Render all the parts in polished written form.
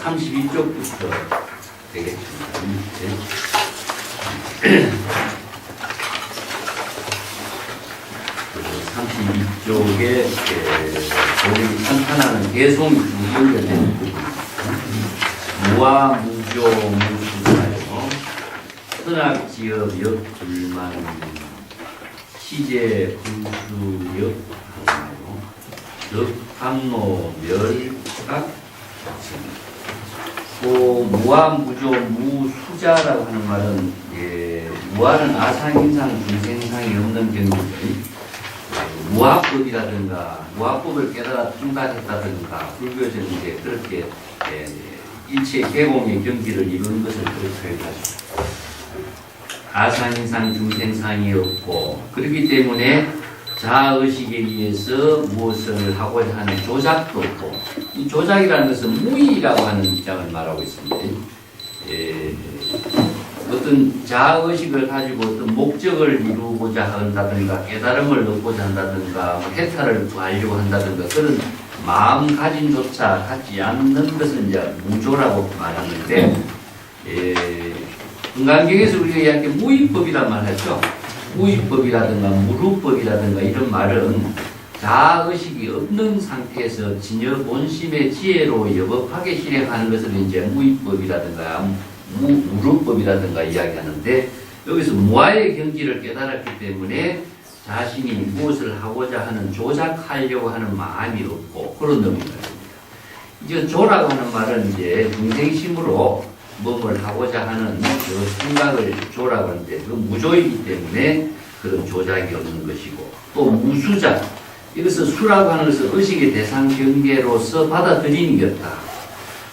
32쪽부터 되겠습니다. 32쪽에 우리 탄탄하는 개송이 연결되는 부분입니다. 무와 무조 무수사요 선악지업 역불만 시제 불수역 덕항로 멸각 무와 무조 무수자라고 하는 말은 무와는 아상인상 중생상이 없는 경우죠. 무화법이라든가 무화법을 깨달아 통달했다든가 불교에서는 이제 그렇게 일체 개공의 경지를 이루는 것을 그렇게 표현하죠. 아상인상 중생상이 없고 그렇기 때문에 자아의식에 의해서 무엇을 하고자 하는 조작도 없고 이 조작이라는 것은 무의라고 하는 입장을 말하고 있습니다. 어떤 자아의식을 가지고 어떤 목적을 이루고자 한다든가 깨달음을 얻고자 한다든가 해탈을 구하려고 한다든가 그런 마음가짐조차 갖지 않는 것을 이제 무조라고 말하는데 금강경에서 우리가 이야기한 무의법이란 말을 하죠. 무의법이라든가 무루법이라든가 이런 말은 자아의식이 없는 상태에서 진여 본심의 지혜로 여법하게 실행하는 것을 이제 무의법이라든가 무루법이라든가 이야기하는데 여기서 무아의 경지를 깨달았기 때문에 자신이 무엇을 하고자 하는 조작하려고 하는 마음이 없고 그런 의미가 됩니다. 이제 조라고 하는 말은 이제 중생심으로 무엇을 하고자 하는 그 생각을 조라고 하는데 그 무조이기 때문에 그런 조작이 없는 것이고 또 무수자 이것은 수라고 하는 것은 의식의 대상 경계로서 받아들이는 게 없다.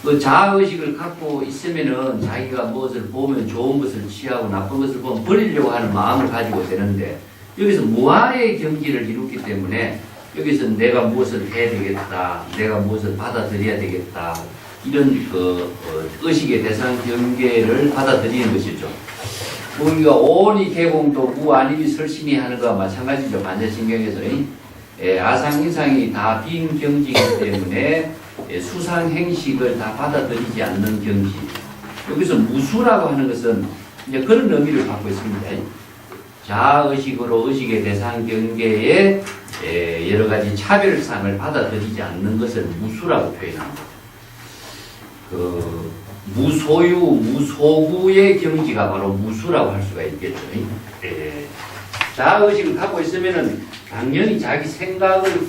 그 자아의식을 갖고 있으면은 자기가 무엇을 보면 좋은 것을 취하고 나쁜 것을 보면 버리려고 하는 마음을 가지고 되는데 여기서 무아의 경지를 이뤘기 때문에 여기서 내가 무엇을 해야 되겠다, 내가 무엇을 받아들여야 되겠다 이런 의식의 대상 경계를 받아들이는 것이죠. 우리가 오니 개공도 무아니비 설신이 하는 것과 마찬가지죠. 반자신경에서 아상인상이 다 빈 경지이기 때문에 수상행식을 다 받아들이지 않는 경지. 여기서 무수라고 하는 것은 이제 그런 의미를 갖고 있습니다. 자아의식으로 의식의 대상 경계에 여러 가지 차별상을 받아들이지 않는 것을 무수라고 표현합니다. 무소유, 무소구의 경지가 바로 무수라고 할 수가 있겠죠. 자아의식을 갖고 있으면은 당연히 자기 생각을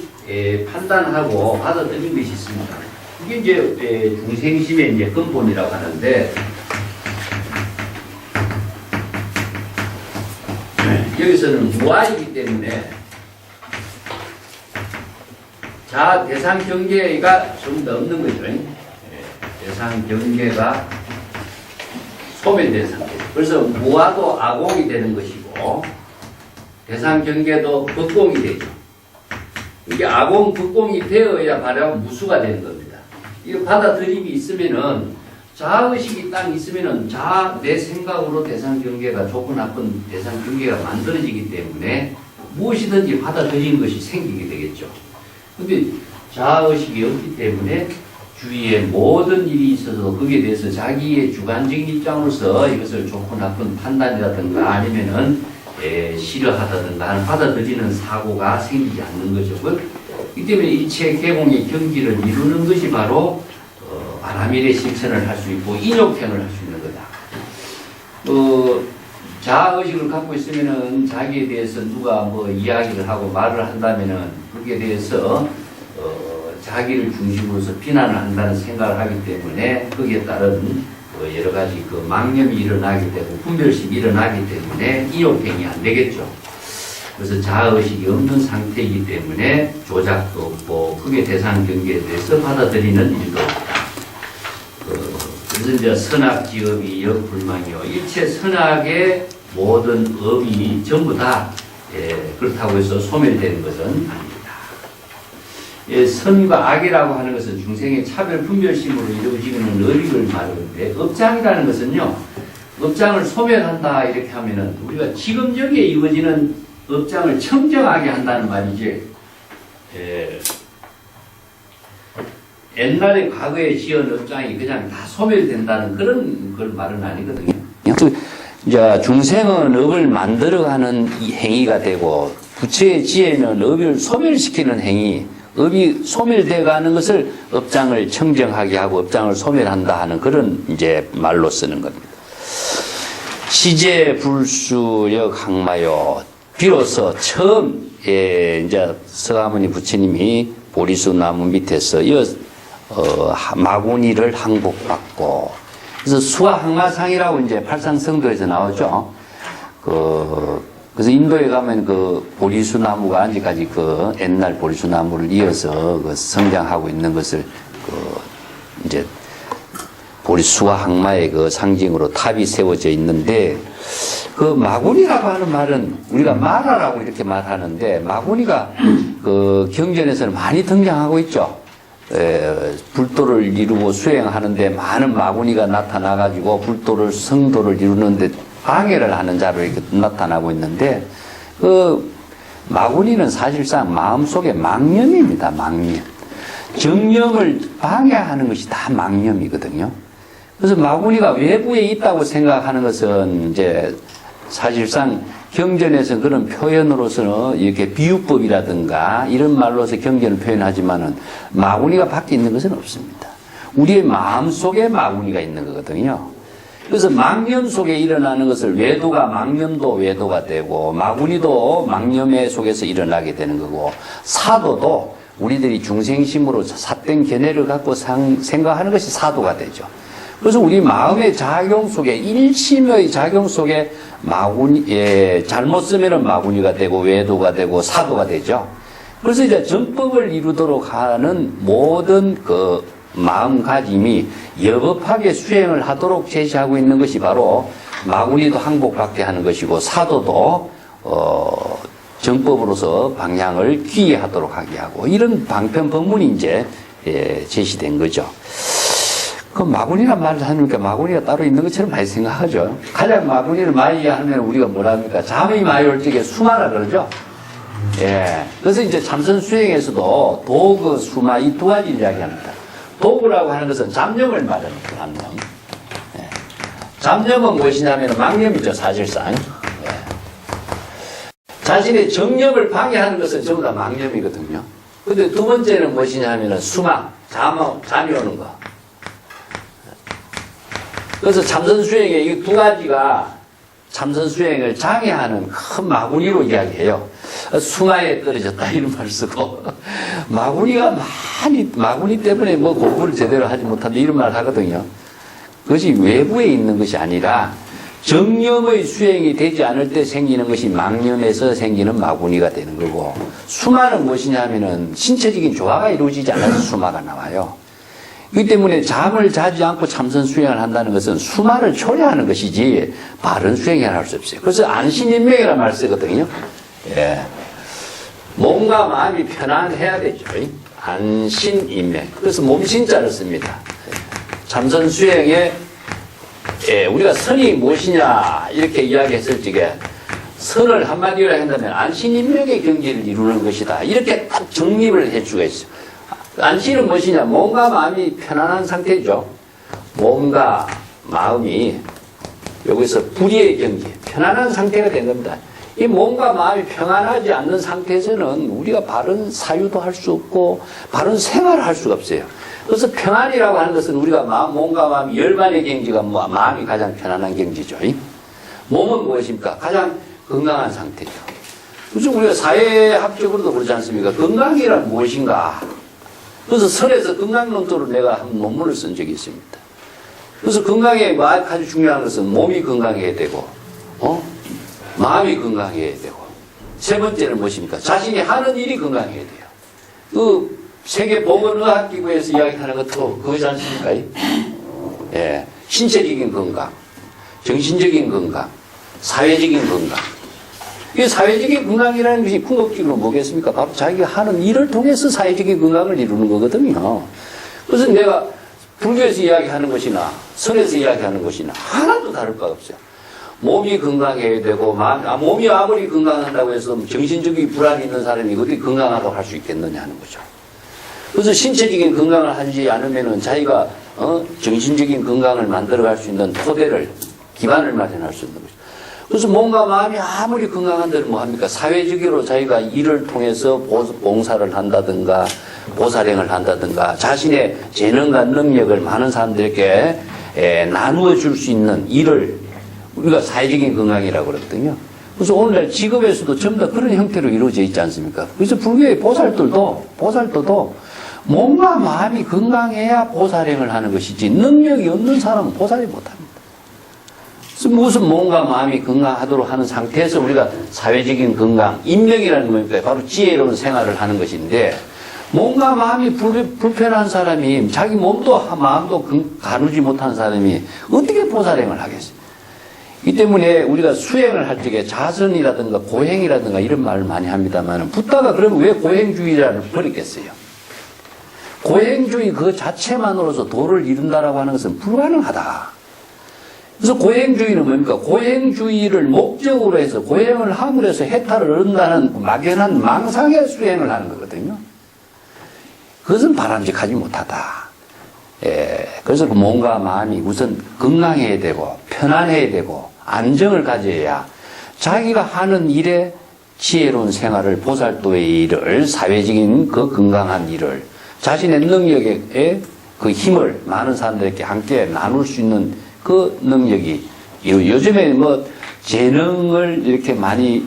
판단하고 받아들이는 것이 있습니다. 이게 이제 중생심의 이제 근본이라고 하는데 여기서는 무아이기 때문에 자 대상 경계가 좀 더 없는 거죠. 대상 경계가 소멸된 상태. 그래서 무아도 아공이 되는 것이고 대상 경계도 법공이 되죠. 이게 아공, 법공이 되어야 바로 무수가 되는 겁니다. 이 받아들임이 있으면은 자아의식이 딱 있으면은 내 생각으로 대상 경계가 좋고 나쁜 대상 경계가 만들어지기 때문에 무엇이든지 받아들이는 것이 생기게 되겠죠. 근데 자아의식이 없기 때문에 주위에 모든 일이 있어도 거기에 대해서 자기의 주관적인 입장으로서 이것을 좋고 나쁜 판단이라든가 아니면은 싫어하다든가 하는 받아들이는 사고가 생기지 않는 거죠. 이 때문에 일체 개공의 경지를 이루는 것이 바로 바라밀의 실천을 할 수 있고 인욕행을 할 수 있는 거다. 자아의식을 갖고 있으면은 자기에 대해서 누가 뭐 이야기를 하고 말을 한다면은 거기에 대해서 자기를 중심으로서 비난을 한다는 생각을 하기 때문에 거기에 따른 여러 가지 망념이 일어나게 되고 분별심이 일어나기 때문에 인욕행이 안 되겠죠. 그래서 자아의식이 없는 상태이기 때문에 조작도 없고 크게 대상 경계에 대해서 받아들이는 일도 없다. 그래서 이제 선악지업이 역불망이요. 일체 선악의 모든 업이 전부 다 그렇다고 해서 소멸되는 것은 아닙니다. 선과 악이라고 하는 것은 중생의 차별 분별심으로 이루어지는 의식을 말하는데 업장이라는 것은요. 업장을 소멸한다 이렇게 하면은 우리가 지금 여기에 이루어지는 업장을 청정하게 한다는 말이지. 옛날에 과거에 지은 업장이 그냥 다 소멸된다는 그런 말은 아니거든요. 이제 중생은 업을 만들어가는 이 행위가 되고 부처의 지혜는 업을 소멸시키는 행위, 업이 소멸돼가는 것을 업장을 청정하게 하고 업장을 소멸한다 하는 그런 이제 말로 쓰는 겁니다. 시제 불수역 항마요. 비로소 처음 이제 서가모니 부처님이 보리수 나무 밑에서 마구니를 항복받고, 그래서 수화 항마상이라고 이제 팔상성도에서 나오죠. 그래서 인도에 가면 그 보리수 나무가 아직까지 그 옛날 보리수 나무를 이어서 그 성장하고 있는 것을 이제 보리수화 항마의 그 상징으로 탑이 세워져 있는데, 그 마구니라고 하는 말은 우리가 마라라고 이렇게 말하는데, 마구니가 그 경전에서는 많이 등장하고 있죠. 불도를 이루고 수행하는데 많은 마구니가 나타나가지고 불도를 성도를 이루는데 방해를 하는 자로 이렇게 나타나고 있는데, 그 마구니는 사실상 마음속의 망념입니다. 망념. 정념을 방해하는 것이 다 망념이거든요. 그래서 마구니가 외부에 있다고 생각하는 것은 이제 사실상 경전에서 그런 표현으로서는 이렇게 비유법이라든가 이런 말로서 경전을 표현하지만은 마구니가 밖에 있는 것은 없습니다. 우리의 마음 속에 마구니가 있는 거거든요. 그래서 망념 속에 일어나는 것을 외도가 망념도 외도가 되고 마구니도 망념의 속에서 일어나게 되는 거고, 사도도 우리들이 중생심으로 삿된 견해를 갖고 생각하는 것이 사도가 되죠. 그래서 우리 마음의 작용 속에, 일심의 작용 속에 잘못 쓰면은 마구니가 되고 외도가 되고 사도가 되죠. 그래서 이제 정법을 이루도록 하는 모든 그 마음가짐이 여법하게 수행을 하도록 제시하고 있는 것이 바로 마구니도 항복받게 하는 것이고, 사도도 정법으로서 방향을 귀하도록 하게 하고, 이런 방편법문이 이제 제시된 거죠. 그 마구니란 말을 하니까 마구니가 따로 있는 것처럼 많이 생각하죠. 가장 마구니를 많이 이해하면 우리가 뭐라 합니까? 잠이 많이 올 적에 수마라 그러죠. 예. 그래서 이제 참선 수행에서도 도그, 수마 이 두 가지 이야기합니다. 도구라고 하는 것은 잡념을 말합니다. 잡념. 예. 잡념은 무엇이냐면 망념이죠, 사실상. 예. 자신의 정념을 방해하는 것은 전부 다 망념이거든요. 근데 두 번째는 무엇이냐면 수마, 잠이 오는 거. 그래서 참선 수행에 이 두 가지가 참선 수행을 장애하는 큰 마구니로 이야기해요. 수마에 떨어졌다 이런 말을 쓰고, 마구니 때문에 뭐 공부를 제대로 하지 못한다 이런 말을 하거든요. 그것이 외부에 있는 것이 아니라 정념의 수행이 되지 않을 때 생기는 것이 망념에서 생기는 마구니가 되는 거고, 수마는 무엇이냐 하면은 신체적인 조화가 이루어지지 않아서 수마가 나와요. 그렇기 때문에 잠을 자지 않고 참선 수행을 한다는 것은 수마를 초래하는 것이지 바른 수행을 할 수 없어요. 그래서 안신인명이라는 말을 쓰거든요. 예. 몸과 마음이 편안해야 되죠. 안신인명. 그래서 몸신자를 씁니다. 참선 수행에 우리가 선이 무엇이냐 이렇게 이야기했을 적에 선을 한마디로 한다면 안신인명의 경지를 이루는 것이다. 이렇게 딱 정립을 해 수가 있어요. 안신은 무엇이냐? 몸과 마음이 편안한 상태죠. 몸과 마음이 여기서 불의의 경지, 편안한 상태가 된 겁니다. 이 몸과 마음이 평안하지 않는 상태에서는 우리가 바른 사유도 할 수 없고 바른 생활을 할 수가 없어요. 그래서 평안이라고 하는 것은 우리가 몸과 마음이 열반의 경지가 마음이 가장 편안한 경지죠. 몸은 무엇입니까? 가장 건강한 상태죠. 그래서 우리가 사회학적으로도 그렇지 않습니까? 건강이란 무엇인가? 그래서 설에서 건강론조로 내가 한 논문을 쓴 적이 있습니다. 그래서 건강에 아주 중요한 것은 몸이 건강해야 되고, 마음이 건강해야 되고, 세 번째는 무엇입니까? 자신이 하는 일이 건강해야 돼요. 그 세계보건의학기구에서 이야기하는 것도 그것이 않습니까? 예, 신체적인 건강, 정신적인 건강, 사회적인 건강. 이 사회적인 건강이라는 것이 궁극적으로 뭐겠습니까? 바로 자기가 하는 일을 통해서 사회적인 건강을 이루는 거거든요. 그래서 내가 불교에서 이야기하는 것이나 선에서 이야기하는 것이나 하나도 다를 바가 없어요. 몸이 건강해야 되고, 몸이 아무리 건강한다고 해서 정신적인 불안이 있는 사람이 어떻게 건강하다고 할 수 있겠느냐 하는 거죠. 그래서 신체적인 건강을 하지 않으면은 자기가 정신적인 건강을 만들어갈 수 있는 토대를 기반을 마련할 수 있는 거죠. 그래서 몸과 마음이 아무리 건강한데는 뭐합니까? 사회적으로 자기가 일을 통해서 봉사를 한다든가 보살행을 한다든가 자신의 재능과 능력을 많은 사람들에게 나누어 줄 수 있는 일을 우리가 사회적인 건강이라고 그러거든요. 그래서 오늘날 직업에서도 전부 다 그런 형태로 이루어져 있지 않습니까? 그래서 불교의 보살도도 몸과 마음이 건강해야 보살행을 하는 것이지 능력이 없는 사람은 보살이 못합니다. 그래서 무슨 몸과 마음이 건강하도록 하는 상태에서 우리가 사회적인 건강, 인명이라는 겁니까? 바로 지혜로운 생활을 하는 것인데 몸과 마음이 불편한 사람이 자기 몸도 마음도 가누지 못한 사람이 어떻게 보살행을 하겠어요? 이 때문에 우리가 수행을 할 적에 자선이라든가 고행이라든가 이런 말을 많이 합니다만 붓다가 그러면 왜 고행주의를 버렸겠어요? 고행주의 그 자체만으로서 도를 이룬다라고 하는 것은 불가능하다. 그래서 고행주의는 뭡니까? 고행주의를 목적으로 해서 고행을 함으로 해서 해탈을 얻는다는 막연한 망상의 수행을 하는 거거든요. 그것은 바람직하지 못하다. 그래서 그 몸과 마음이 우선 건강해야 되고 편안해야 되고 안정을 가져야 자기가 하는 일에 지혜로운 생활을 보살도의 일을 사회적인 그 건강한 일을 자신의 능력의 그 힘을 많은 사람들에게 함께 나눌 수 있는 그 능력이 요즘에 뭐 재능을 이렇게 많이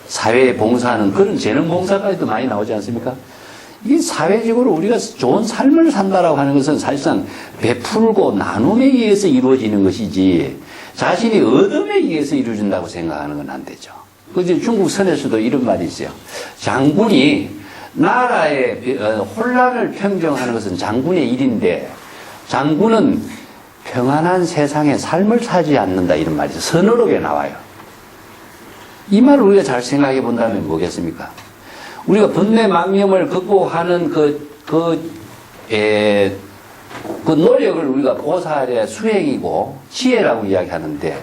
사회에 봉사하는 그런 재능 봉사까지도 많이 나오지 않습니까? 이 사회적으로 우리가 좋은 삶을 산다라고 하는 것은 사실상 베풀고 나눔에 의해서 이루어지는 것이지 자신이 얻음에 의해서 이루어진다고 생각하는 건 안 되죠. 그래서 중국 선에서도 이런 말이 있어요. 장군이 나라의 혼란을 평정하는 것은 장군의 일인데 장군은 평안한 세상에 삶을 살지 않는다 이런 말이 선어록에 나와요. 이 말을 우리가 잘 생각해 본다면 뭐겠습니까? 우리가 번뇌망념을 극복하는 그 노력을 우리가 보살의 수행이고 지혜라고 이야기하는데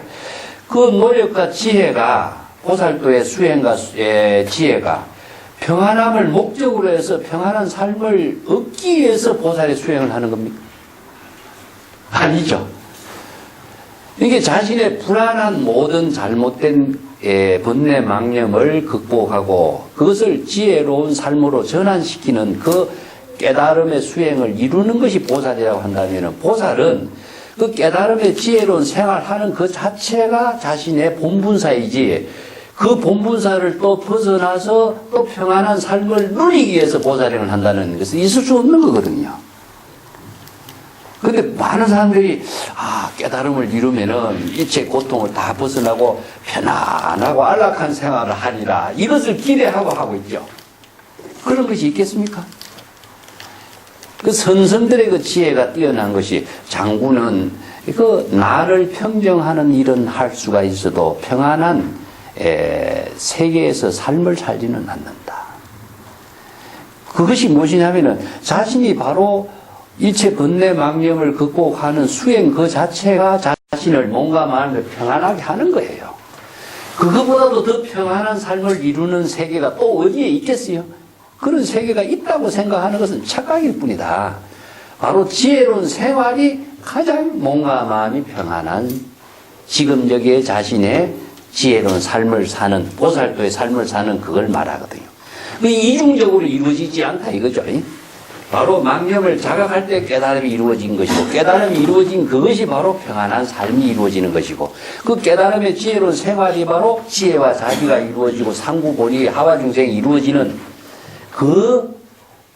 그 노력과 지혜가 보살도의 수행과 지혜가 평안함을 목적으로 해서 평안한 삶을 얻기 위해서 보살의 수행을 하는 겁니까? 아니죠. 이게 자신의 불안한 모든 잘못된 번뇌망념을 극복하고 그것을 지혜로운 삶으로 전환시키는 그 깨달음의 수행을 이루는 것이 보살이라고 한다면 보살은 그 깨달음의 지혜로운 생활하는 그 자체가 자신의 본분사이지 그 본분사를 또 벗어나서 또 평안한 삶을 누리기 위해서 보살행을 한다는 것은 있을 수 없는 거거든요. 근데 많은 사람들이 깨달음을 이루면은 일체 고통을 다 벗어나고 편안하고 안락한 생활을 하리라 이것을 기대하고 하고 있죠. 그런 것이 있겠습니까? 그 선성들의 그 지혜가 뛰어난 것이 장군은 그 나를 평정하는 일은 할 수가 있어도 평안한 세계에서 삶을 살지는 않는다. 그것이 무엇이냐면은 자신이 바로 일체 번뇌망념을 극복하는 수행 그 자체가 자신을 몸과 마음을 평안하게 하는 거예요. 그거보다도 더 평안한 삶을 이루는 세계가 또 어디에 있겠어요? 그런 세계가 있다고 생각하는 것은 착각일 뿐이다. 바로 지혜로운 생활이 가장 몸과 마음이 평안한 지금 여기에 자신의 지혜로운 삶을 사는 보살도의 삶을 사는 그걸 말하거든요. 그 이중적으로 이루어지지 않다 이거죠. 바로 망념을 자각할 때 깨달음이 이루어진 것이고 깨달음이 이루어진 그것이 바로 평안한 삶이 이루어지는 것이고 그 깨달음의 지혜로운 생활이 바로 지혜와 자비가 이루어지고 상구본이 하와중생이 이루어지는 그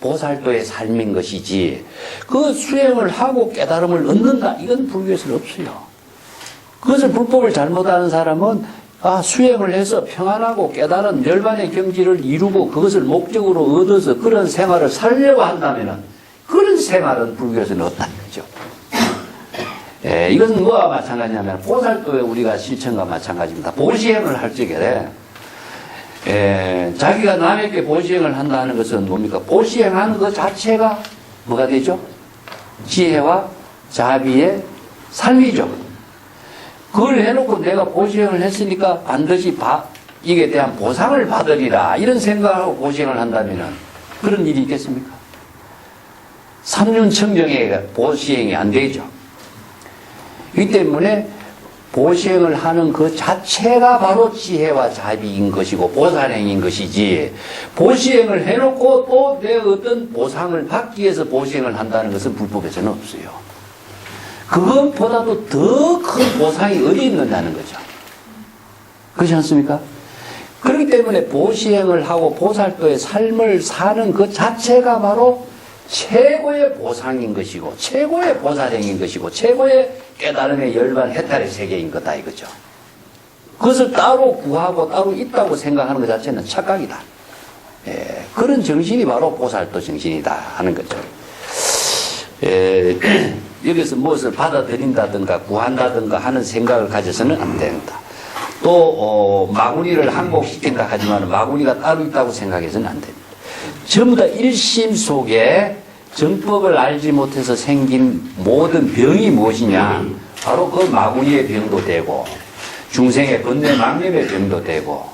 보살도의 삶인 것이지 그 수행을 하고 깨달음을 얻는다 이건 불교에서는 없어요. 그것을 불법을 잘못하는 사람은 수행을 해서 평안하고 깨달은 멸반의 경지를 이루고 그것을 목적으로 얻어서 그런 생활을 살려고 한다면 그런 생활은 불교에서는 없다는 거죠. 이것은 뭐와 마찬가지냐면 보살도에 우리가 실천과 마찬가지입니다. 보시행을 할 적에 자기가 남에게 보시행을 한다는 것은 뭡니까? 보시행하는 것 자체가 뭐가 되죠? 지혜와 자비의 삶이죠. 그걸 해놓고 내가 보시행을 했으니까 반드시 이게 대한 보상을 받으리라 이런 생각하고 보시행을 한다면 그런 일이 있겠습니까? 삼륜청정에 보시행이 안 되죠. 이 때문에 보시행을 하는 그 자체가 바로 지혜와 자비인 것이고 보살행인 것이지, 보시행을 해놓고 또 내 어떤 보상을 받기 위해서 보시행을 한다는 것은 불법에서는 없어요. 그것보다도 더 큰 보상이 어디 있느냐는 거죠. 그렇지 않습니까? 그렇기 때문에 보시행을 하고 보살도의 삶을 사는 그 자체가 바로 최고의 보상인 것이고 최고의 보살행인 것이고 최고의 깨달음의 열반 해탈의 세계인 거다 이거죠. 그것을 따로 구하고 따로 있다고 생각하는 것 자체는 착각이다. 그런 정신이 바로 보살도 정신이다 하는 거죠. 여기서 무엇을 받아들인다든가 구한다든가 하는 생각을 가져서는 안 된다. 또 마구니를 항복시킨다 하지만 마구니가 따로 있다고 생각해서는 안 됩니다. 전부 다 일심 속에 정법을 알지 못해서 생긴 모든 병이 무엇이냐, 바로 그 마구니의 병도 되고 중생의 번뇌 망념의 병도 되고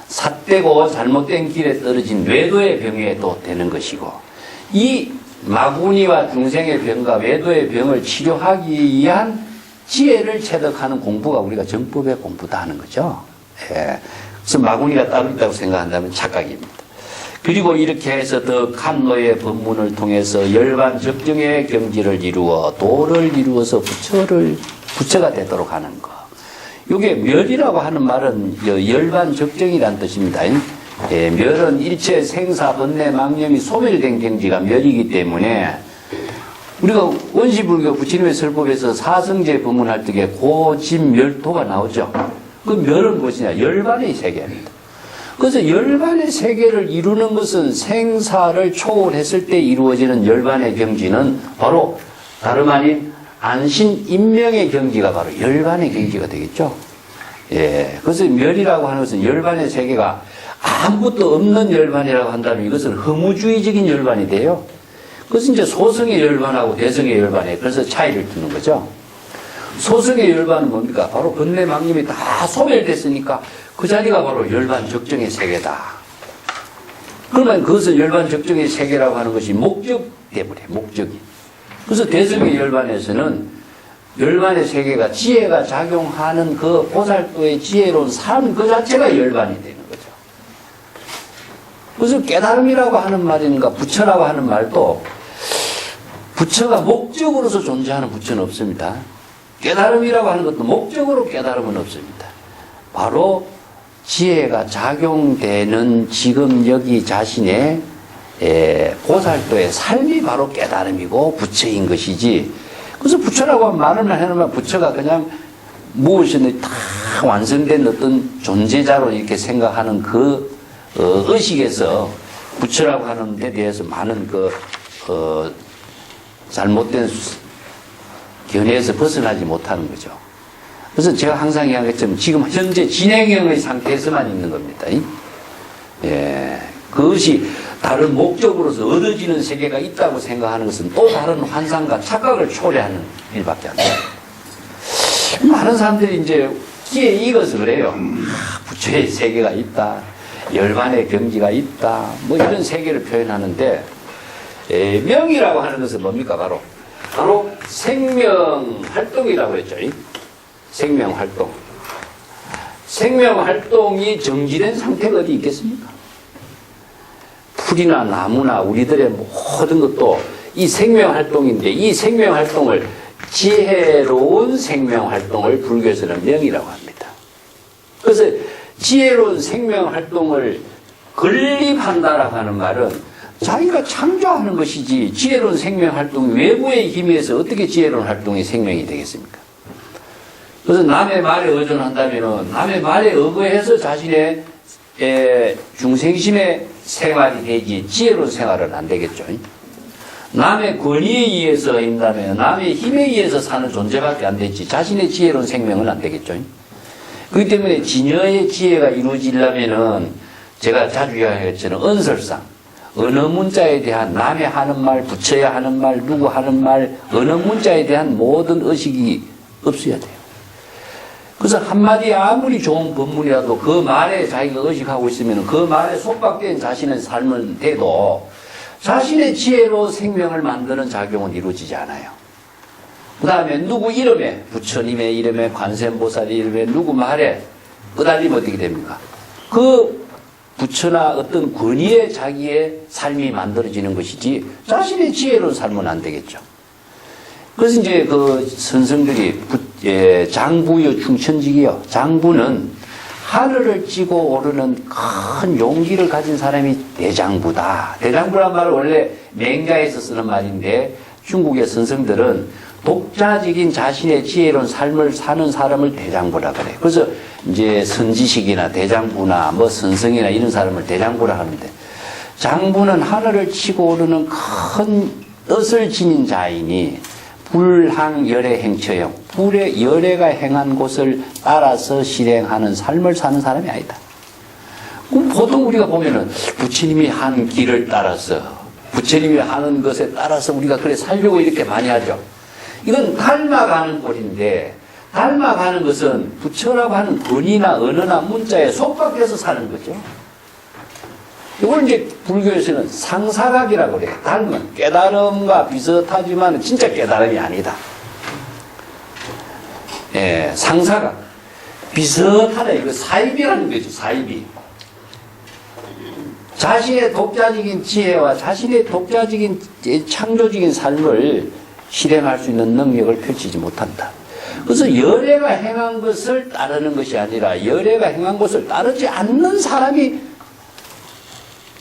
삿되고 잘못된 길에 떨어진 외도의 병에도 되는 것이고, 이 마구니와 중생의 병과 외도의 병을 치료하기 위한 지혜를 체득하는 공부가 우리가 정법의 공부다 하는 거죠. 그래서 마구니가 따로 있다고 생각한다면 착각입니다. 그리고 이렇게 해서 더 칸노의 법문을 통해서 열반 적정의 경지를 이루어 도를 이루어서 부처가 되도록 하는 것. 이게 멸이라고 하는 말은 열반 적정이란 뜻입니다. 멸은 일체 생사 번뇌 망념이 소멸된 경지가 멸이기 때문에, 우리가 원시불교 부처님의 설법에서 사성제 법문할 때에 고진멸도가 나오죠. 그 멸은 무엇이냐? 열반의 세계입니다. 그래서 열반의 세계를 이루는 것은 생사를 초월했을 때 이루어지는 열반의 경지는 바로 다름 아닌 안신 인명의 경지가 바로 열반의 경지가 되겠죠. 그래서 멸이라고 하는 것은 열반의 세계가 아무것도 없는 열반이라고 한다면 이것은 허무주의적인 열반이 돼요. 그것은 이제 소성의 열반하고 대성의 열반에 그래서 차이를 두는 거죠. 소성의 열반은 뭡니까? 바로 번뇌 망념이 다 소멸됐으니까 그 자리가 바로 열반 적정의 세계다. 그러면 그것을 열반 적정의 세계라고 하는 것이 목적 때문에 목적이. 그래서 대성의 열반에서는 열반의 세계가 지혜가 작용하는 그 보살도의 지혜로운 삶 그 자체가 열반이 되는 거죠. 그래서 깨달음이라고 하는 말인가 부처라고 하는 말도 부처가 목적으로서 존재하는 부처는 없습니다. 깨달음이라고 하는 것도 목적으로 깨달음은 없습니다. 바로 지혜가 작용되는 지금 여기 자신의 보살도의 삶이 바로 깨달음이고 부처인 것이지, 그래서 부처라고 말을 해놓으면 부처가 그냥 무엇이든 다 완성된 어떤 존재자로 이렇게 생각하는 그 의식에서 부처라고 하는 데 대해서 많은 잘못된 견해에서 벗어나지 못하는 거죠. 그래서 제가 항상 이야기했지만 지금 현재 진행형의 상태에서만 있는 겁니다. 그것이 다른 목적으로서 얻어지는 세계가 있다고 생각하는 것은 또 다른 환상과 착각을 초래하는 일밖에 안 돼요. 많은 사람들이 이제 기에 익어서 그래요. 부처의 세계가 있다, 열반의 경지가 있다, 뭐 이런 세계를 표현하는데, 명이라고 하는 것은 뭡니까? 바로 생명활동이라고 했죠. 생명활동. 생명활동이 정지된 상태가 어디 있겠습니까? 풀이나 나무나 우리들의 모든 것도 이 생명활동인데, 이 생명활동을 지혜로운 생명활동을 불교에서는 명이라고 합니다. 그래서 지혜로운 생명활동을 건립한다라고 하는 말은 자기가 창조하는 것이지, 지혜로운 생명활동이 외부의 힘에 의해서 어떻게 지혜로운 활동이 생명이 되겠습니까? 그래서 남의 말에 의존한다면 남의 말에 의거해서 자신의 중생심의 생활이 되지 지혜로운 생활은 안 되겠죠. 남의 권위에 의해서 인다면 남의 힘에 의해서 사는 존재밖에 안 되지 자신의 지혜로운 생명은 안 되겠죠. 그렇기 때문에 진여의 지혜가 이루어지려면은 제가 자주 이야기했지만 언설상 언어 문자에 대한 남의 하는 말, 부처야 하는 말, 누구 하는 말, 언어 문자에 대한 모든 의식이 없어야 돼요. 그래서 한마디 아무리 좋은 법문이라도 그 말에 자기가 의식하고 있으면 그 말에 속박된 자신의 삶은 돼도 자신의 지혜로 생명을 만드는 작용은 이루어지지 않아요. 그 다음에 누구 이름에, 부처님의 이름에, 관세음보살 이름에, 누구 말에 끄달리면 어떻게 됩니까? 그 부처나 어떤 권위에 자기의 삶이 만들어지는 것이지 자신의 지혜로 살면 안 되겠죠. 그래서 이제 그 선생들이 장부요 충천직이요. 장부는 하늘을 찌고 오르는 큰 용기를 가진 사람이 대장부다. 대장부란 말은 원래 맹자에서 쓰는 말인데 중국의 선생들은 독자적인 자신의 지혜로운 삶을 사는 사람을 대장부라 그래. 그래서 이제 선지식이나 대장부나 뭐 선성이나 이런 사람을 대장부라 하는데, 장부는 하늘을 치고 오르는 큰 뜻을 지닌 자이니 불항열의 행처형, 불의 열애가 행한 곳을 따라서 실행하는 삶을 사는 사람이 아니다. 그럼 보통 우리가 보면은 부처님이 한 길을 따라서, 부처님이 하는 것에 따라서 우리가 그래 살려고 이렇게 많이 하죠. 이건 닮아가는 꼴인데, 닮아가는 것은 부처라고 하는 권위나 언어나 문자에 속박해서 사는 거죠. 이걸 이제 불교에서는 상사각이라고 그래요. 닮은, 깨달음과 비슷하지만 진짜 깨달음이 아니다. 예, 상사각. 비슷하다. 이거 사입이라는 거죠, 사입이. 자신의 독자적인 지혜와 자신의 독자적인 창조적인 삶을 실행할 수 있는 능력을 펼치지 못한다. 그래서 열애가 행한 것을 따르는 것이 아니라 열애가 행한 것을 따르지 않는 사람이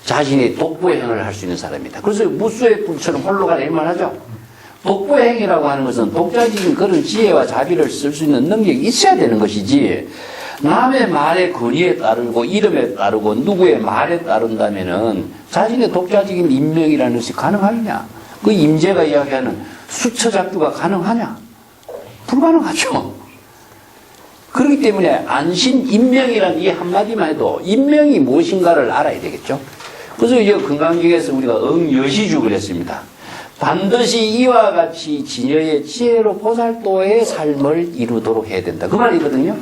자신이 독보행을 할 수 있는 사람이다. 그래서 무수의 불처럼 홀로 가라 이 말하죠. 독보행이라고 하는 것은 독자적인 그런 지혜와 자비를 쓸 수 있는 능력이 있어야 되는 것이지, 남의 말에 권위에 따르고 이름에 따르고 누구의 말에 따른다면은 자신의 독자적인 인명이라는 것이 가능하느냐? 그 임재가 이야기하는 수처작주가 가능하냐? 불가능하죠. 그렇기 때문에 안신인명이라는 이 한마디만 해도 인명이 무엇인가를 알아야 되겠죠. 그래서 이제 건강경에서 우리가 응여시주 그랬습니다. 반드시 이와 같이 진여의 지혜로 보살도의 삶을 이루도록 해야 된다. 그 말이거든요.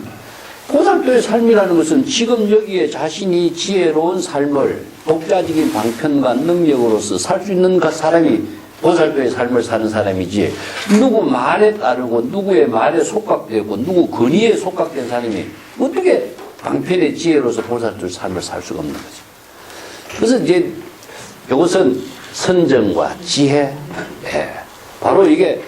보살도의 삶이라는 것은 지금 여기에 자신이 지혜로운 삶을 독자적인 방편과 능력으로서 살 수 있는 그 사람이 보살도의 삶을 사는 사람이지, 누구 말에 따르고 누구의 말에 속각되고 누구 권위에 속각된 사람이 어떻게 방편의 지혜로서 보살도의 삶을 살 수가 없는 거죠. 그래서 이제 이것은 선정과 지혜, 바로 이게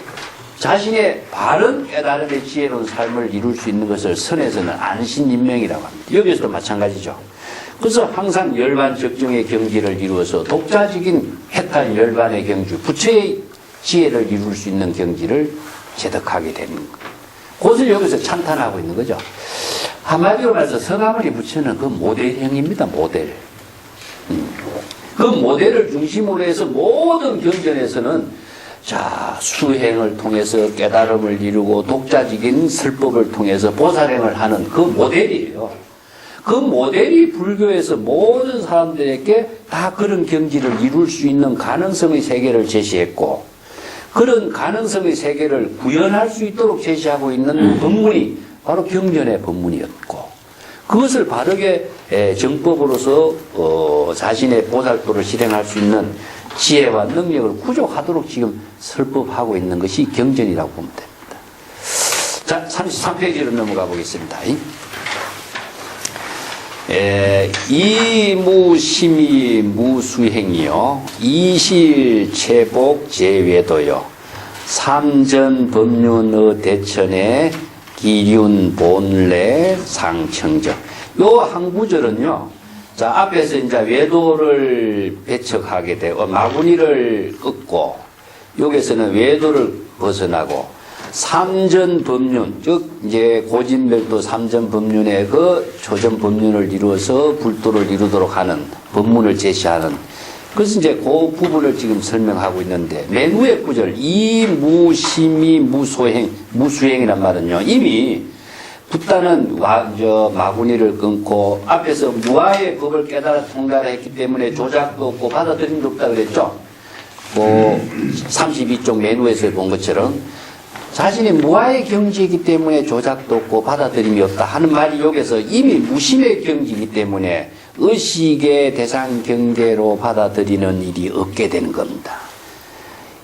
자신의 바른 깨달음의 지혜로운 삶을 이룰 수 있는 것을 선에서는 안신인명이라고 합니다. 여기서도 마찬가지죠. 그래서 항상 열반 적정의 경지를 이루어서 독자적인 해탈 열반의 경주, 부처의 지혜를 이룰 수 있는 경지를 제득하게 되는 거예요. 그것을 여기서 찬탄하고 있는 거죠. 한마디로 말해서 서가모니 부처는 그 모델형입니다. 모델. 그 모델을 중심으로 해서 모든 경전에서는 자, 수행을 통해서 깨달음을 이루고 독자적인 설법을 통해서 보살행을 하는 그 모델이에요. 그 모델이 불교에서 모든 사람들에게 다 그런 경지를 이룰 수 있는 가능성의 세계를 제시했고, 그런 가능성의 세계를 구현할 수 있도록 제시하고 있는 법문이 바로 경전의 법문이었고, 그것을 바르게 정법으로서 자신의 보살도를 실행할 수 있는 지혜와 능력을 구족하도록 지금 설법하고 있는 것이 경전이라고 보면 됩니다. 자, 33페이지로 넘어가 보겠습니다. 이무심이 무수행이요, 이실체복 제외도요, 삼전법륜의 대천의 기륜 본래 상청적. 요 한 구절은요, 자, 앞에서 이제 외도를 배척하게 되고 마구니를 끊고, 여기서는 외도를 벗어나고 삼전법륜, 즉 이제 고진별도 삼전법륜의 그 초전법륜을 이루어서 불도를 이루도록 하는 법문을 제시하는, 그래서 이제 그 부분을 지금 설명하고 있는데, 맨 위에 구절 이무심이 무수행이란 말은요, 이미 붓다는 마구니를 끊고 앞에서 무아의 법을 깨달아 통달했기 때문에 조작도 없고 받아들임도 없다 그랬죠. 32쪽 맨 위에서 본 것처럼 자신이 무아의 경지이기 때문에 조작도 없고 받아들임이 없다 하는 말이 여기서 이미 무심의 경지이기 때문에 의식의 대상 경계로 받아들이는 일이 없게 되는 겁니다.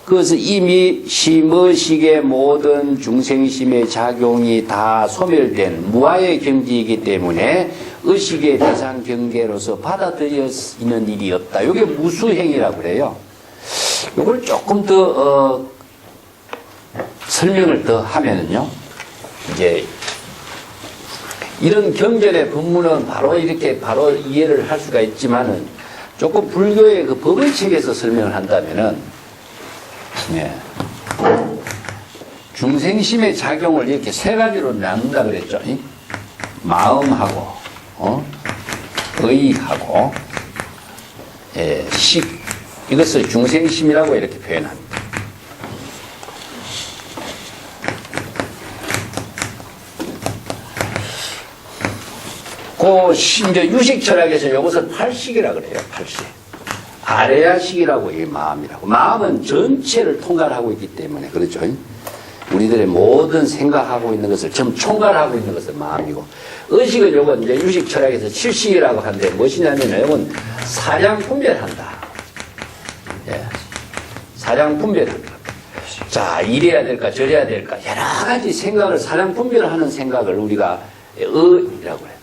그것은 이미 심의식의 모든 중생심의 작용이 다 소멸된 무아의 경지이기 때문에 의식의 대상 경계로서 받아들이는 일이 없다. 이게 무수행이라고 그래요. 이걸 조금 더 설명을 더 하면은요, 이제 이런 경전의 법문은 바로 이렇게 바로 이해를 할 수가 있지만은 조금 불교의 그 법의 책에서 설명을 한다면은, 예, 중생심의 작용을 이렇게 세 가지로 나눈다 그랬죠. 마음하고, 의하고, 예, 식. 이것을 중생심이라고 이렇게 표현합니다. 이제 유식 철학에서 이것을 팔식이라 그래요. 팔식. 아레아식이라고 이 마음이라고. 마음은 전체를 통괄하고 있기 때문에 그렇죠. 우리들의 모든 생각하고 있는 것을 전부 총괄하고 있는 것은 마음이고, 의식은 요건 이제 유식 철학에서 칠식이라고 하는데 무엇이냐면 요건 사량 분별한다. 예. 사량 분별한다. 자, 이래야 될까 저래야 될까 여러 가지 생각을 사량 분별하는 생각을 우리가 의라고 해요.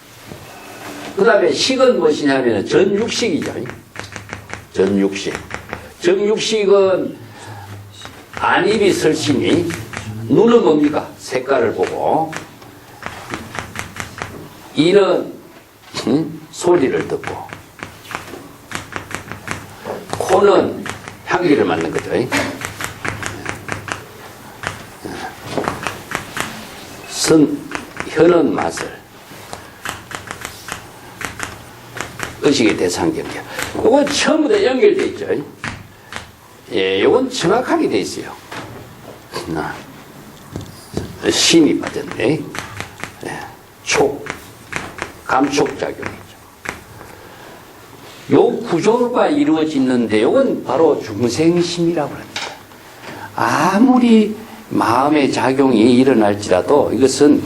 그 다음에 식은 무엇이냐면 전육식이죠. 전육식. 전육식은 안입이 설심이, 눈은 뭡니까? 색깔을 보고, 이는 소리를 듣고, 코는 향기를 맡는 거죠. 혀는 맛을, 의식의 대상 경계. 이건 처음부터 연결되어 있죠. 예, 이건 정확하게 되어 있어요. 심이 빠졌네. 예, 감촉작용이죠. 요 구조가 이루어지는데, 이건 바로 중생심이라고 합니다. 아무리 마음의 작용이 일어날지라도 이것은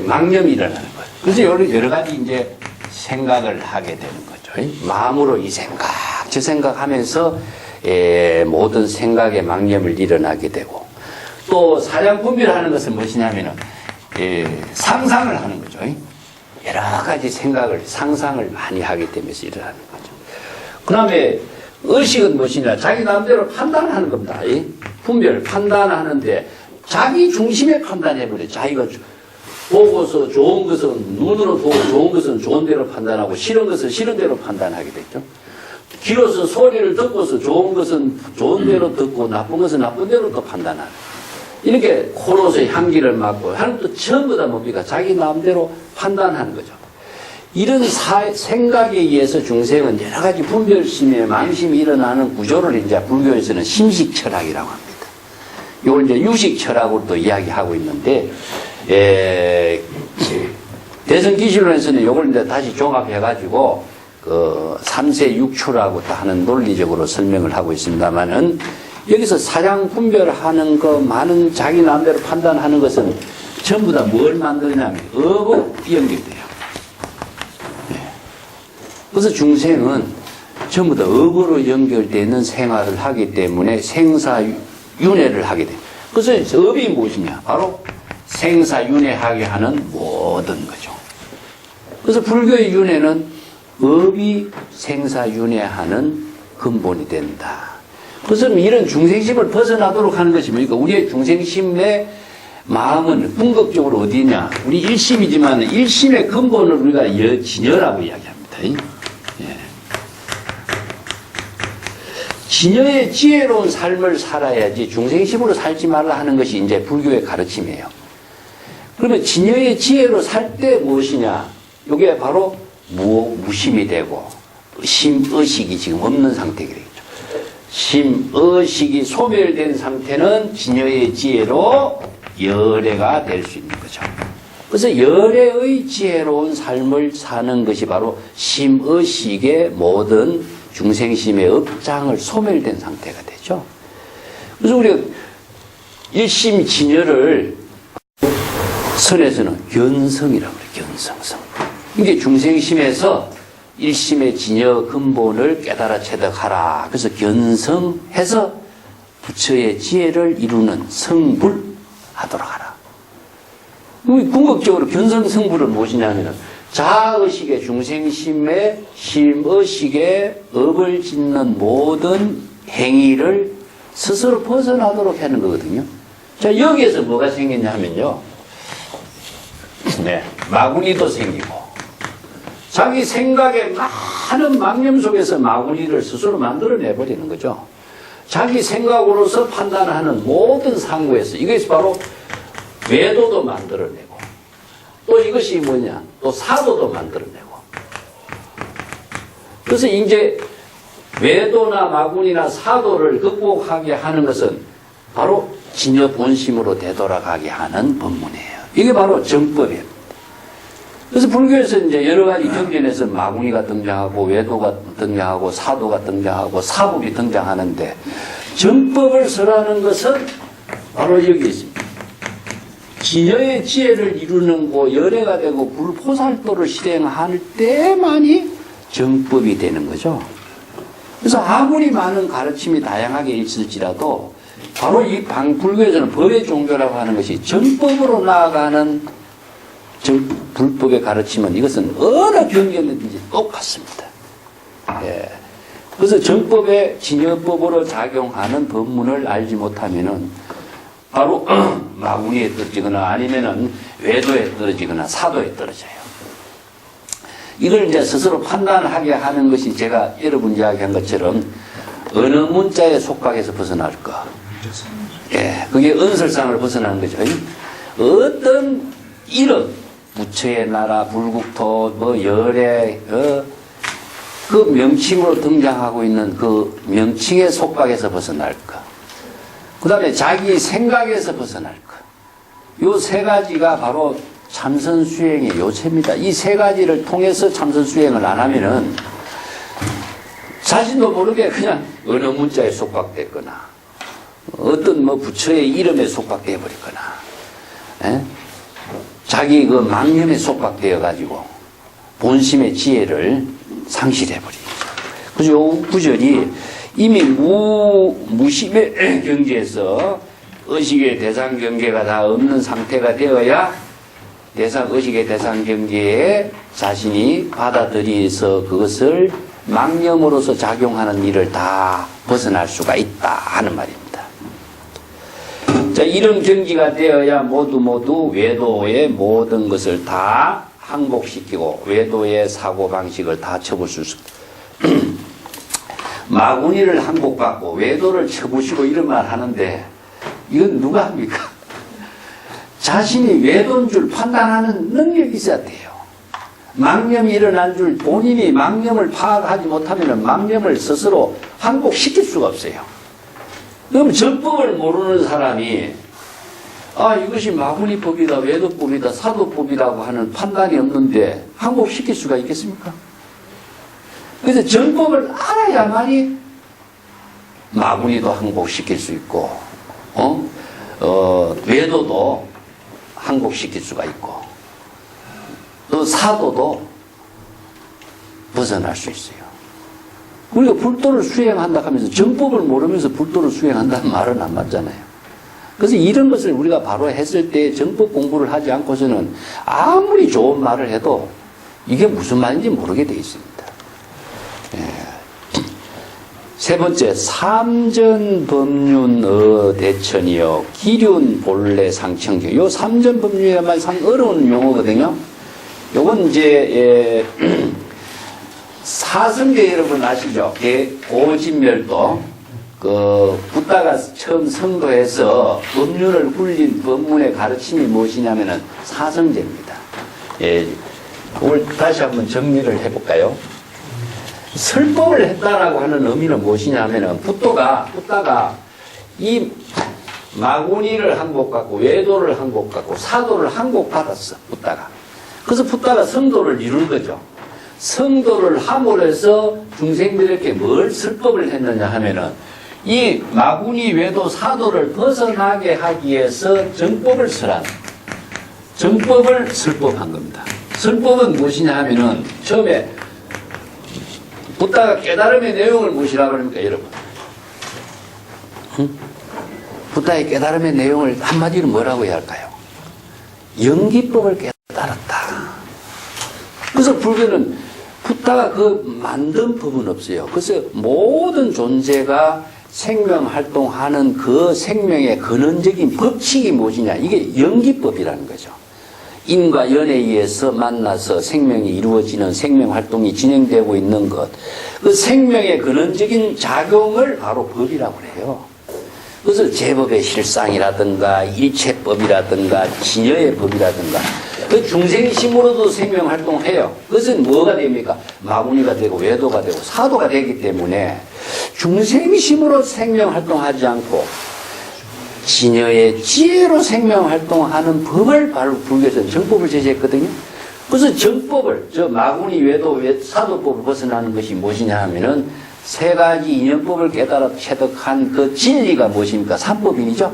망념이 일어나는 거예요. 그래서 여러 가지 이제 생각을 하게 되는 거죠. 마음으로 이 생각, 저 생각하면서 모든 생각의 망념을 일어나게 되고, 또 사량 분별하는 것은 무엇이냐면은 상상을 하는 거죠. 여러 가지 생각을, 상상을 많이 하기 때문에 일어나는 거죠. 그 다음에 의식은 무엇이냐? 자기 마음대로 판단하는 겁니다. 분별, 판단하는데 자기 중심에 판단해버려요. 자기가 보고서 좋은 것은 눈으로 보고 좋은 것은 좋은 대로 판단하고 싫은 것은 싫은 대로 판단하게 됐죠. 귀로서 소리를 듣고서 좋은 것은 좋은 대로 듣고 나쁜 것은 나쁜 대로 또 판단하는. 이렇게 코로서 향기를 맡고 하는 또 전부 다 뭡니까? 자기 마음대로 판단하는 거죠. 이런 생각에 의해서 중생은 여러 가지 분별심에 망심이 일어나는 구조를 이제 불교에서는 심식철학이라고 합니다. 이걸 이제 유식철학으로 또 이야기하고 있는데, 대성기실론에서는 이걸 이제 다시 종합해가지고, 3세 6추라고 또 하는 논리적으로 설명을 하고 있습니다만은, 여기서 사량 분별하는 거, 많은 자기 마음대로 판단하는 것은 전부 다 뭘 만드냐면, 업으로 연결돼요. 그래서 중생은 전부 다 업으로 연결되는 생활을 하기 때문에 생사윤회를 하게 돼요. 그래서 업이 무엇이냐? 바로 생사윤회하게 하는 모든 거죠. 그래서 불교의 윤회는 업이 생사윤회하는 근본이 된다. 그래서 이런 중생심을 벗어나도록 하는 것이 뭡니까? 우리의 중생심의 마음은 궁극적으로 어디냐? 우리 일심이지만 일심의 근본을 우리가 진여라고 이야기합니다. 예. 진여의 지혜로운 삶을 살아야지 중생심으로 살지 말라 하는 것이 이제 불교의 가르침이에요. 그러면 진여의 지혜로 살 때 무엇이냐? 이게 바로 무심이 되고 심의식이 지금 없는 상태겠죠. 심의식이 소멸된 상태는 진여의 지혜로 열애가 될 수 있는 거죠. 그래서 열애의 지혜로운 삶을 사는 것이 바로 심의식의 모든 중생심의 업장을 소멸된 상태가 되죠. 그래서 우리가 일심진여를 선에서는 견성이라고 그래요. 견성성. 이게 중생심에서 일심의 진여 근본을 깨달아 체득하라. 그래서 견성해서 부처의 지혜를 이루는 성불하도록 하라. 궁극적으로 견성성불은 무엇이냐면 자의식의 중생심의 심의식의 업을 짓는 모든 행위를 스스로 벗어나도록 하는 거거든요. 자, 여기에서 뭐가 생겼냐면요. 네, 마구니도 생기고, 자기 생각의 많은 망념 속에서 마구니를 스스로 만들어내버리는 거죠. 자기 생각으로서 판단하는 모든 상고에서 이것이 바로 외도도 만들어내고, 또 이것이 뭐냐, 또 사도도 만들어내고. 그래서 이제 외도나 마군이나 사도를 극복하게 하는 것은 바로 진여 본심으로 되돌아가게 하는 법문이에요. 이게 바로 정법이에요. 그래서 불교에서 이제 여러 가지 경전에서 마구니가 등장하고 외도가 등장하고 사도가 등장하고 사법이 등장하는데 정법을 설하는 것은 바로 여기 있습니다. 진여의 지혜를 이루는 고 열애가 되고 불포살도를 실행할 때만이 정법이 되는 거죠. 그래서 아무리 많은 가르침이 다양하게 있을지라도 바로 이 불교에서는 법의 종교라고 하는 것이 정법으로 나아가는 불법의 가르침은 이것은 어느 경전이든지 똑같습니다. 예. 그래서 정법의 진여법으로 작용하는 법문을 알지 못하면은 바로 마구니에 떨어지거나 아니면은 외도에 떨어지거나 사도에 떨어져요. 이걸 이제 스스로 판단하게 하는 것이 제가 여러분 이야기한 것처럼 어느 문자의 속박에서 벗어날까? 예, 그게 은설상을 벗어나는 거죠. 어떤 이름, 부처의 나라, 불국토, 열애, 그 명칭으로 등장하고 있는 그 명칭의 속박에서 벗어날까? 그 다음에 자기 생각에서 벗어날까? 요 세 가지가 바로 참선 수행의 요체입니다. 이 세 가지를 통해서 참선 수행을 안 하면은 자신도 모르게 그냥 어느 문자에 속박됐거나 어떤 뭐 부처의 이름에 속박되어 버리거나 자기 그 망념에 속박되어 가지고 본심의 지혜를 상실해 버리죠. 그래서 요 구절이 이미 무심의 경지에서 의식의 대상 경계가 다 없는 상태가 되어야 의식의 대상 경계에 자신이 받아들여서 그것을 망념으로서 작용하는 일을 다 벗어날 수가 있다 하는 말입니다. 자, 이런 경지가 되어야 모두 외도의 모든 것을 다 항복시키고 외도의 사고방식을 다 쳐볼 수 있습니다. 마구니를 항복받고 외도를 쳐부시고 이런 말 하는데 이건 누가 합니까? 자신이 외도인 줄 판단하는 능력이 있어야 돼요. 망념이 일어난 줄 본인이 망념을 파악하지 못하면 망념을 스스로 항복시킬 수가 없어요. 그럼 정법을 모르는 사람이 이것이 마구니법이다, 외도법이다, 사도법이라고 하는 판단이 없는데 항복시킬 수가 있겠습니까? 그래서 정법을 알아야만이 마구니도 항복시킬 수 있고 외도도 항복시킬 수가 있고 또 사도도 벗어날 수 있어요. 우리가 불도를 수행한다 하면서 정법을 모르면서 불도를 수행한다는 말은 안 맞잖아요. 그래서 이런 것을 우리가 바로 했을 때 정법 공부를 하지 않고서는 아무리 좋은 말을 해도 이게 무슨 말인지 모르게 돼 있습니다. 세 번째, 삼전법륜의 대천이요 기륜 본래 상청경. 요 삼전법륜이란 말이 상 어려운 용어거든요. 요건 이제 사성제 여러분 아시죠? 고진멸도 붓다가 처음 성도해서 법륜을 굴린 법문의 가르침이 무엇이냐면은 사성제입니다. 오늘 다시 한번 정리를 해볼까요? 설법을 했다라고 하는 의미는 무엇이냐면은 붓다가 이 마구니를 항복받고 외도를 항복받고 사도를 항복받았어. 붓다가. 그래서 붓다가 성도를 이룬 거죠. 성도를 함으로 해서 중생들에게 뭘 설법을 했느냐 하면은 이 마구니 외도 사도를 벗어나게 하기 위해서 정법을 설법한 겁니다. 설법은 무엇이냐 하면은 처음에 붓다가 깨달음의 내용을 무엇이라 그럽니까, 여러분? 응? 붓다의 깨달음의 내용을 한마디로 뭐라고 해야 할까요? 연기법을 깨달았다. 그래서 불교는 붓다가 그 만든 법은 없어요. 그래서 모든 존재가 생명 활동하는 그 생명의 근원적인 법칙이 무엇이냐? 이게 연기법이라는 거죠. 인과 연에 의해서 만나서 생명이 이루어지는 생명 활동이 진행되고 있는 것. 그 생명의 근원적인 작용을 바로 법이라고 해요. 그래서 제법의 실상이라든가 일체법이라든가 진여의 법이라든가 그 중생심으로도 생명 활동해요. 그것은 뭐가 됩니까? 마구니가 되고 외도가 되고 사도가 되기 때문에 중생심으로 생명 활동하지 않고 진여의 지혜로 생명 활동하는 법을 바로 불교에서는 정법을 제시했거든요. 그래서 정법을, 저 마구니 외도 사도법을 벗어나는 것이 무엇이냐 하면은 세 가지 인연법을 깨달아 체득한 그 진리가 무엇입니까? 삼법인이죠.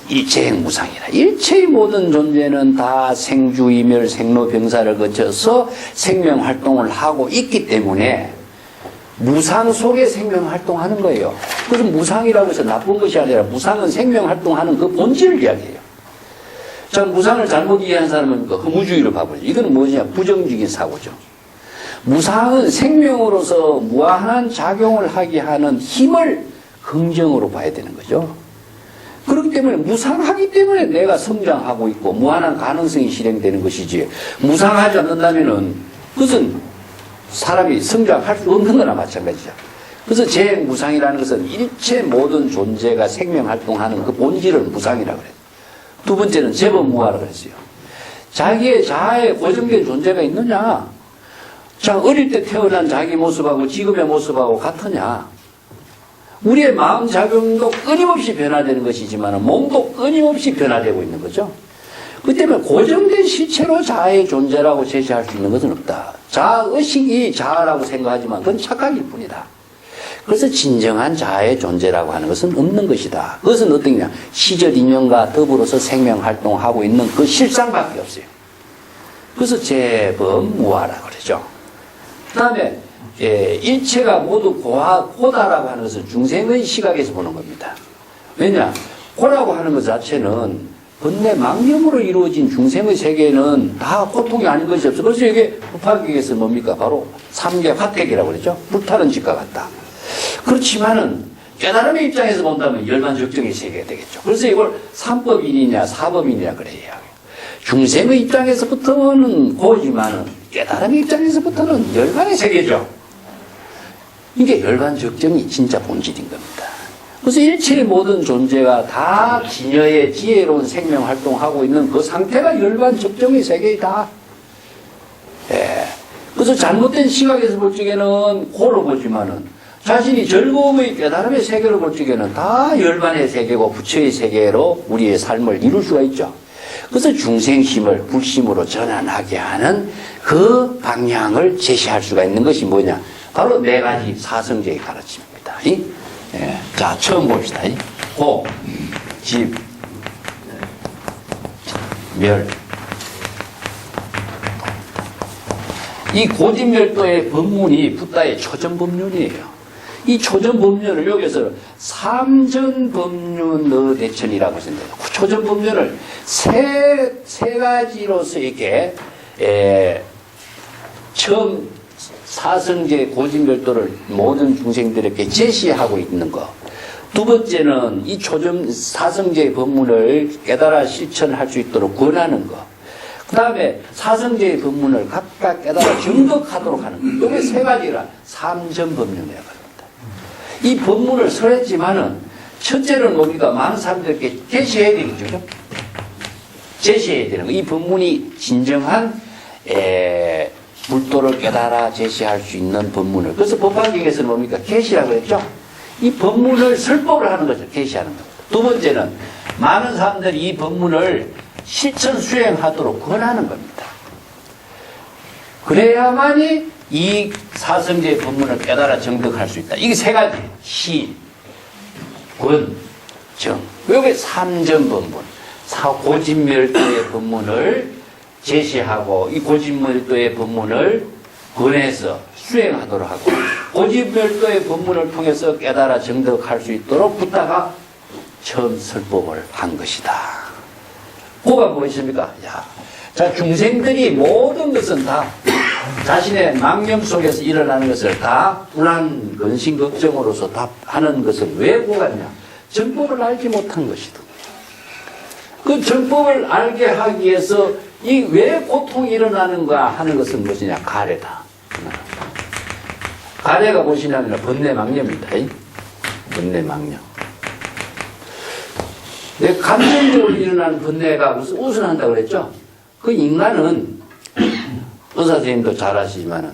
일체행무상이라. 일체의 모든 존재는 다 생주이멸 생로병사를 거쳐서 생명 활동을 하고 있기 때문에 무상 속에 생명 활동하는 거예요. 그래서 무상이라고 해서 나쁜 것이 아니라 무상은 생명 활동하는 그 본질을 이야기해요. 자, 무상을 잘못 이해한 사람은 그 허무주의를 봐보죠. 이건 뭐냐? 부정적인 사고죠. 무상은 생명으로서 무한한 작용을 하게 하는 힘을 긍정으로 봐야 되는 거죠. 그렇기 때문에 무상하기 때문에 내가 성장하고 있고 무한한 가능성이 실행되는 것이지, 무상하지 않는다면은 그것은 사람이 성장할 수 없는 거나 마찬가지죠. 그래서 재무상이라는 것은 일체 모든 존재가 생명 활동하는 그 본질을 무상이라고 그래요. 두 번째는 제법무화라고 그랬어요. 자기의 자아에 고정된 존재가 있느냐? 자, 어릴 때 태어난 자기 모습하고 지금의 모습하고 같으냐? 우리의 마음 작용도 끊임없이 변화되는 것이지만 몸도 끊임없이 변화되고 있는 거죠. 그 때문에 고정된 실체로 자아의 존재라고 제시할 수 있는 것은 없다. 자아의식이 자아라고 생각하지만 그건 착각일 뿐이다. 그래서 진정한 자아의 존재라고 하는 것은 없는 것이다. 그것은 어떤 거냐? 시절 인연과 더불어서 생명 활동하고 있는 그 실상밖에 없어요. 그래서 제법무화라고 그러죠. 그 다음에 일체가 모두 고다라고 하는 것은 중생의 시각에서 보는 겁니다. 왜냐? 고라고 하는 것 자체는 번뇌 망념으로 이루어진 중생의 세계는 다 고통이 아닌 것이 없어. 그래서 이게 법화경에서 뭡니까? 바로 삼계 화택이라고 그러죠. 불타는 집과 같다. 그렇지만은 깨달음의 입장에서 본다면 열반적정의 세계가 되겠죠. 그래서 이걸 삼법인이냐 사법인이냐 그래야 해요. 중생의 입장에서부터는 고지만은 깨달음의 입장에서부터는 열반의 세계죠. 이게 열반적정이 진짜 본질인 겁니다. 그래서 일체의 모든 존재가 다 진여의 지혜로운 생명 활동하고 있는 그 상태가 열반적정의 세계이다. 예. 그래서 잘못된 시각에서 볼 적에는 고로 보지만은 자신이 즐거움의 깨달음의 세계로 볼 적에는 다 열반의 세계고 부처의 세계로 우리의 삶을 이룰 수가 있죠. 그래서 중생심을 불심으로 전환하게 하는 그 방향을 제시할 수가 있는 것이 뭐냐? 바로 네 가지 사성제의 가르침입니다. 예. 자, 처음 봅시다. 고, 집, 멸. 이 고집멸도의 법문이 붓다의 초전법륜이에요. 이 초전법륜을 여기서 삼전법륜의 대천이라고 생각해요. 초전법륜을 세 가지로서 이렇게 처음 사성제 고집멸도를 모든 중생들에게 제시하고 있는 것. 두 번째는 이 초점 사성제의 법문을 깨달아 실천할 수 있도록 권하는 것. 그 다음에 사성제의 법문을 각각 깨달아 정독하도록 하는 것. 이게 세 가지라 삼전법륜이라고 합니다. 이 법문을 설했지만은 첫째는 뭡니까? 많은 사람들에게 제시해야 되겠죠. 제시해야 되는 거. 이 법문이 진정한 불도를 깨달아 제시할 수 있는 법문을. 그래서 법화경에서는 뭡니까? 계시라고 했죠. 이 법문을 설법을 하는 거죠. 계시하는 겁니다. 두 번째는 많은 사람들이 이 법문을 실천 수행하도록 권하는 겁니다. 그래야만이 이 사성제의 법문을 깨달아 정득할 수 있다. 이게 세 가지. 시, 권, 정. 여기 삼전법문. 고집멸도의 법문을 제시하고 이 고집멸도의 법문을 권해서 수행하도록 하고 고집별도의 법문을 통해서 깨달아 정득할 수 있도록 붓다가 처음 설법을 한 것이다. 그가 무엇입니까? 야, 자, 중생들이 모든 것은 다 자신의 망념 속에서 일어나는 것을 다 불안, 근심, 걱정으로서 다 하는 것은 왜 고갔냐? 정법을 알지 못한 것이다. 그 정법을 알게 하기 위해서 이 왜 고통이 일어나는가 하는 것은 무엇이냐? 가래다. 가래가 무엇이냐면 번뇌망념입니다. 번뇌망념. 내 감정적으로 일어나는 번뇌가 무슨 우선한다고 그랬죠? 그 인간은 의사 선생님도 잘 아시지만은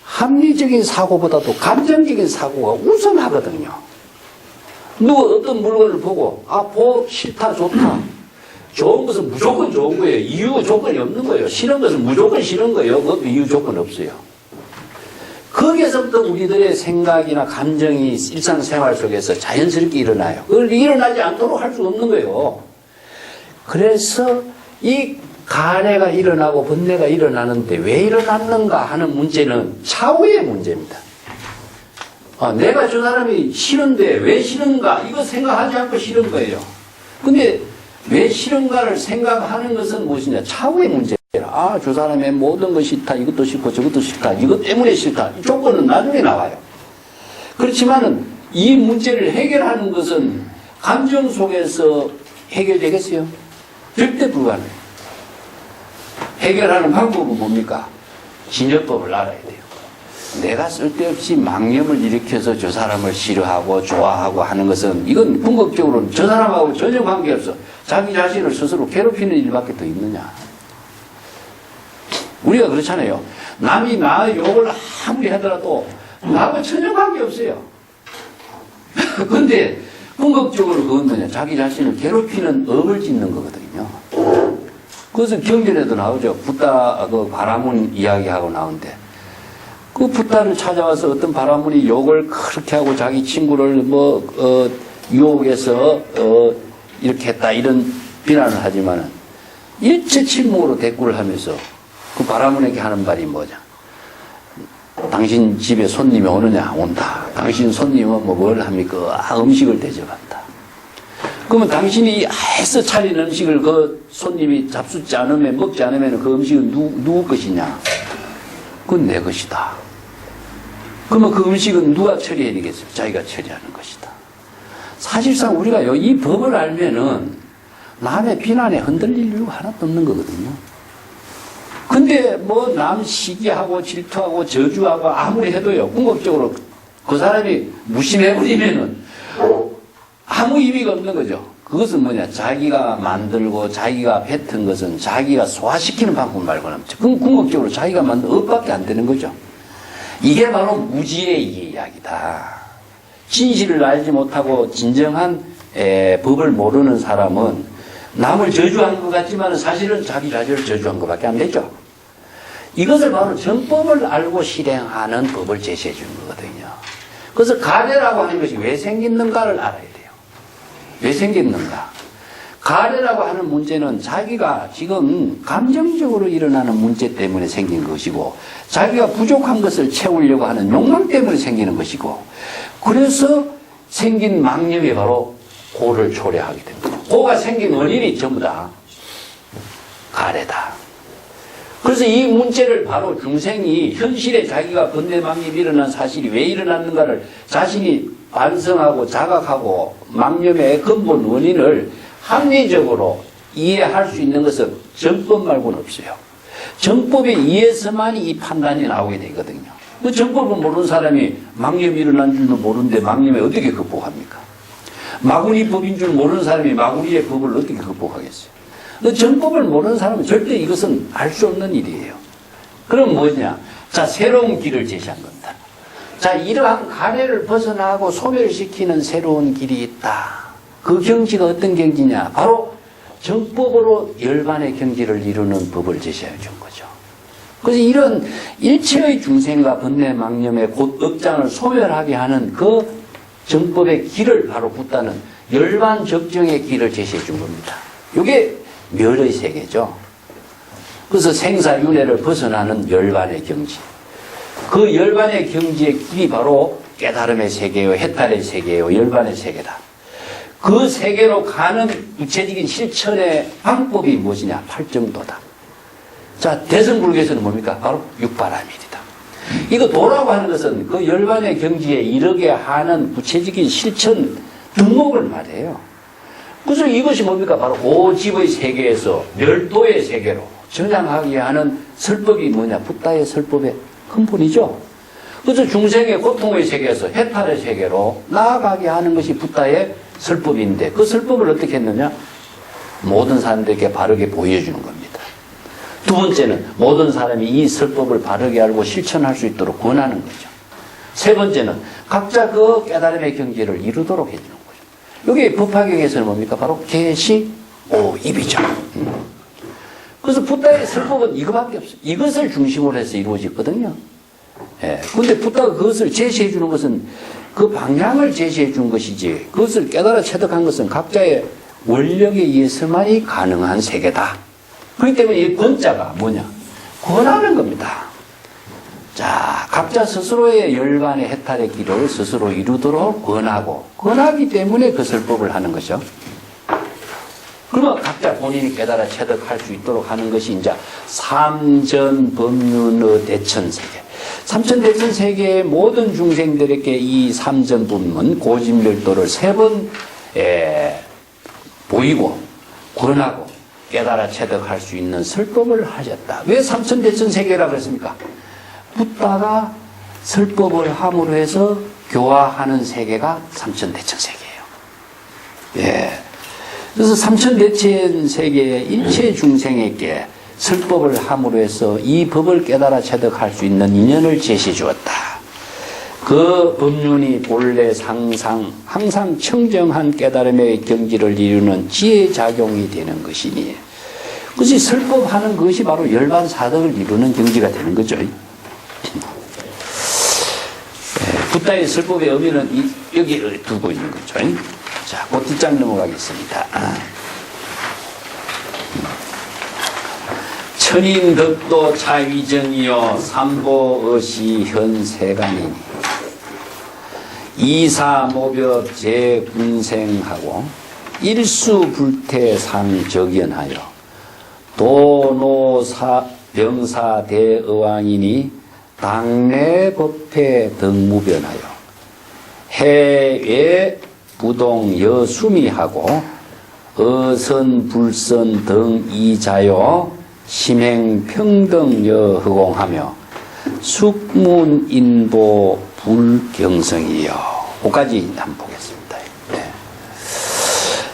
합리적인 사고보다도 감정적인 사고가 우선하거든요. 누가 어떤 물건을 보고 싫다 좋다 좋은 것은 무조건 좋은 거예요. 이유 조건이 없는 거예요. 싫은 것은 무조건 싫은 거예요. 그것도 이유 조건 없어요. 거기에서부터 우리들의 생각이나 감정이 일상생활 속에서 자연스럽게 일어나요. 그걸 일어나지 않도록 할 수 없는 거예요. 그래서 이 가래가 일어나고 번뇌가 일어나는데 왜 일어났는가 하는 문제는 차후의 문제입니다. 내가 저 사람이 싫은데 왜 싫은가 이거 생각하지 않고 싫은 거예요. 근데 왜 싫은가를 생각하는 것은 무엇이냐? 차후의 문제라. 저 사람의 모든 것이 싫다. 이것도 싫고 저것도 싫다. 이것 때문에 싫다. 이 조건은 나중에 나와요. 그렇지만은 이 문제를 해결하는 것은 감정 속에서 해결되겠어요? 절대 불가능해요. 해결하는 방법은 뭡니까? 진여법을 알아야 돼요. 내가 쓸데없이 망념을 일으켜서 저 사람을 싫어하고 좋아하고 하는 것은 이건 궁극적으로는 저 사람하고 전혀 관계없어. 자기 자신을 스스로 괴롭히는 일밖에 더 있느냐. 우리가 그렇잖아요. 남이 나 욕을 아무리 하더라도 나하고 전혀 관계없어요. 근데 궁극적으로 그건 뭐냐. 자기 자신을 괴롭히는 업을 짓는 거거든요. 그것은 경전에도 나오죠. 붓다 그 바라문 이야기하고 나오는데 그 붓다를 찾아와서 어떤 바라문이 욕을 그렇게 하고 자기 친구를 유혹해서 이렇게 했다 이런 비난을 하지만은 일체 침묵으로 대꾸를 하면서 그 바라문에게 하는 말이 뭐냐? 당신 집에 손님이 오느냐? 온다. 당신 손님은 뭘 합니까? 음식을 대접한다. 그러면 당신이 애써 차린 음식을 그 손님이 잡수지 않으면 먹지 않으면 그 음식은 누구 것이냐? 그건 내 것이다. 그러면 그 음식은 누가 처리해야 되겠습니까? 자기가 처리하는 것이다. 사실상 우리가요, 이 법을 알면은 남의 비난에 흔들릴 이유가 하나도 없는 거거든요. 근데 남 시기하고 질투하고 저주하고 아무리 해도요, 궁극적으로 그 사람이 무심해버리면은 아무 의미가 없는 거죠. 그것은 뭐냐, 자기가 만들고 자기가 뱉은 것은 자기가 소화시키는 방법 말고는 없죠. 그건 궁극적으로 자기가 만든 업밖에 안 되는 거죠. 이게 바로 무지의 이야기다. 진실을 알지 못하고 진정한 법을 모르는 사람은 남을 저주하는 것 같지만 사실은 자기 자신을 저주한 것밖에 안 되죠. 이것을 바로 정법을 알고 실행하는 법을 제시해 주는 거거든요. 그래서 가래라고 하는 것이 왜 생겼는가를 알아야 돼요. 왜 생겼는가? 가래라고 하는 문제는 자기가 지금 감정적으로 일어나는 문제 때문에 생긴 것이고 자기가 부족한 것을 채우려고 하는 욕망 때문에 생기는 것이고 그래서 생긴 망념이 바로 고를 초래하게 됩니다. 고가 생긴 원인이 전부 다 가래다. 그래서 이 문제를 바로 중생이 현실에 자기가 번뇌망념이 일어난 사실이 왜 일어났는가를 자신이 반성하고 자각하고 망념의 근본 원인을 합리적으로 이해할 수 있는 것은 정법 말고는 없어요. 정법에 의해서만 이 판단이 나오게 되거든요. 그 정법을 모르는 사람이 망념이 일어난 줄도 모르는데 망념에 어떻게 극복합니까? 마구니 법인 줄 모르는 사람이 마구니의 법을 어떻게 극복하겠어요? 그 정법을 모르는 사람은 절대 이것은 알 수 없는 일이에요. 그럼 뭐냐? 자, 새로운 길을 제시한 겁니다. 자, 이러한 가래를 벗어나고 소멸시키는 새로운 길이 있다. 그 경지가 어떤 경지냐? 바로 정법으로 열반의 경지를 이루는 법을 제시해 준 거죠. 그래서 이런 일체의 중생과 번뇌망념의 곧 업장을 소멸하게 하는 그 정법의 길을 바로 붓다는 열반 적정의 길을 제시해 준 겁니다. 이게 멸의 세계죠. 그래서 생사윤회를 벗어나는 열반의 경지. 그 열반의 경지의 길이 바로 깨달음의 세계요, 해탈의 세계요, 열반의 세계다. 그 세계로 가는 구체적인 실천의 방법이 무엇이냐? 팔정도다. 자, 대승불교에서는 뭡니까? 바로 육바라밀이다. 이거 도라고 하는 것은 그 열반의 경지에 이르게 하는 구체적인 실천 등목을 말해요. 그래서 이것이 뭡니까? 바로 오집의 세계에서 멸도의 세계로 전향하게 하는 설법이 뭐냐? 붓다의 설법의 근본이죠. 그래서 중생의 고통의 세계에서 해탈의 세계로 나아가게 하는 것이 붓다의 설법인데 그 설법을 어떻게 했느냐? 모든 사람들에게 바르게 보여주는 겁니다. 두 번째는 모든 사람이 이 설법을 바르게 알고 실천할 수 있도록 권하는 거죠. 세 번째는 각자 그 깨달음의 경지를 이루도록 해주는 거죠. 여기 법화경에서는 뭡니까? 바로 계시오입이죠. 그래서 붓다의 설법은 이거밖에 없어요. 이것을 중심으로 해서 이루어졌거든요. 예. 근데 붓다가 그것을 제시해 주는 것은 그 방향을 제시해 준 것이지 그것을 깨달아 체득한 것은 각자의 원력에 의해서만이 가능한 세계다. 그렇기 때문에 이 권자가 뭐냐? 권하는 겁니다. 자, 각자 스스로의 열반의 해탈의 길을 스스로 이루도록 권하기 때문에 그 설법을 하는 거죠. 그러면 각자 본인이 깨달아 체득할 수 있도록 하는 것이 이제 삼전법륜의 대천세계. 삼천대천세계의 모든 중생들에게 이 삼전법문, 고진별도를 세 번 보이고 권하고 깨달아 체득할 수 있는 설법을 하셨다. 왜 삼천대천세계라고 했습니까? 붓다가 설법을 함으로 해서 교화하는 세계가 삼천대천세계예요. 예. 그래서 삼천대천세계의 일체 중생에게 설법을 함으로 해서 이 법을 깨달아 체득할 수 있는 인연을 제시해 주었다. 그 법륜이 본래 항상 청정한 깨달음의 경지를 이루는 지혜작용이 되는 것이니 그것이 설법하는 것이 바로 열반사덕을 이루는 경지가 되는 거죠. 붓다의 설법의 의미는 여기 두고 있는 거죠. 자, 그 뒷장 넘어가겠습니다. 천인덕도 차위정이요 삼보의시 현세간이니 이사모벽 제군생하고 일수불태상적연하여 도노사 병사대의왕이니 당내법회 등무변하여 해외 부동 여수미하고 어선불선 등 이자요 심행평등여 허공하며 숙문인보 불경성이요. 그까지 한번 보겠습니다. 네.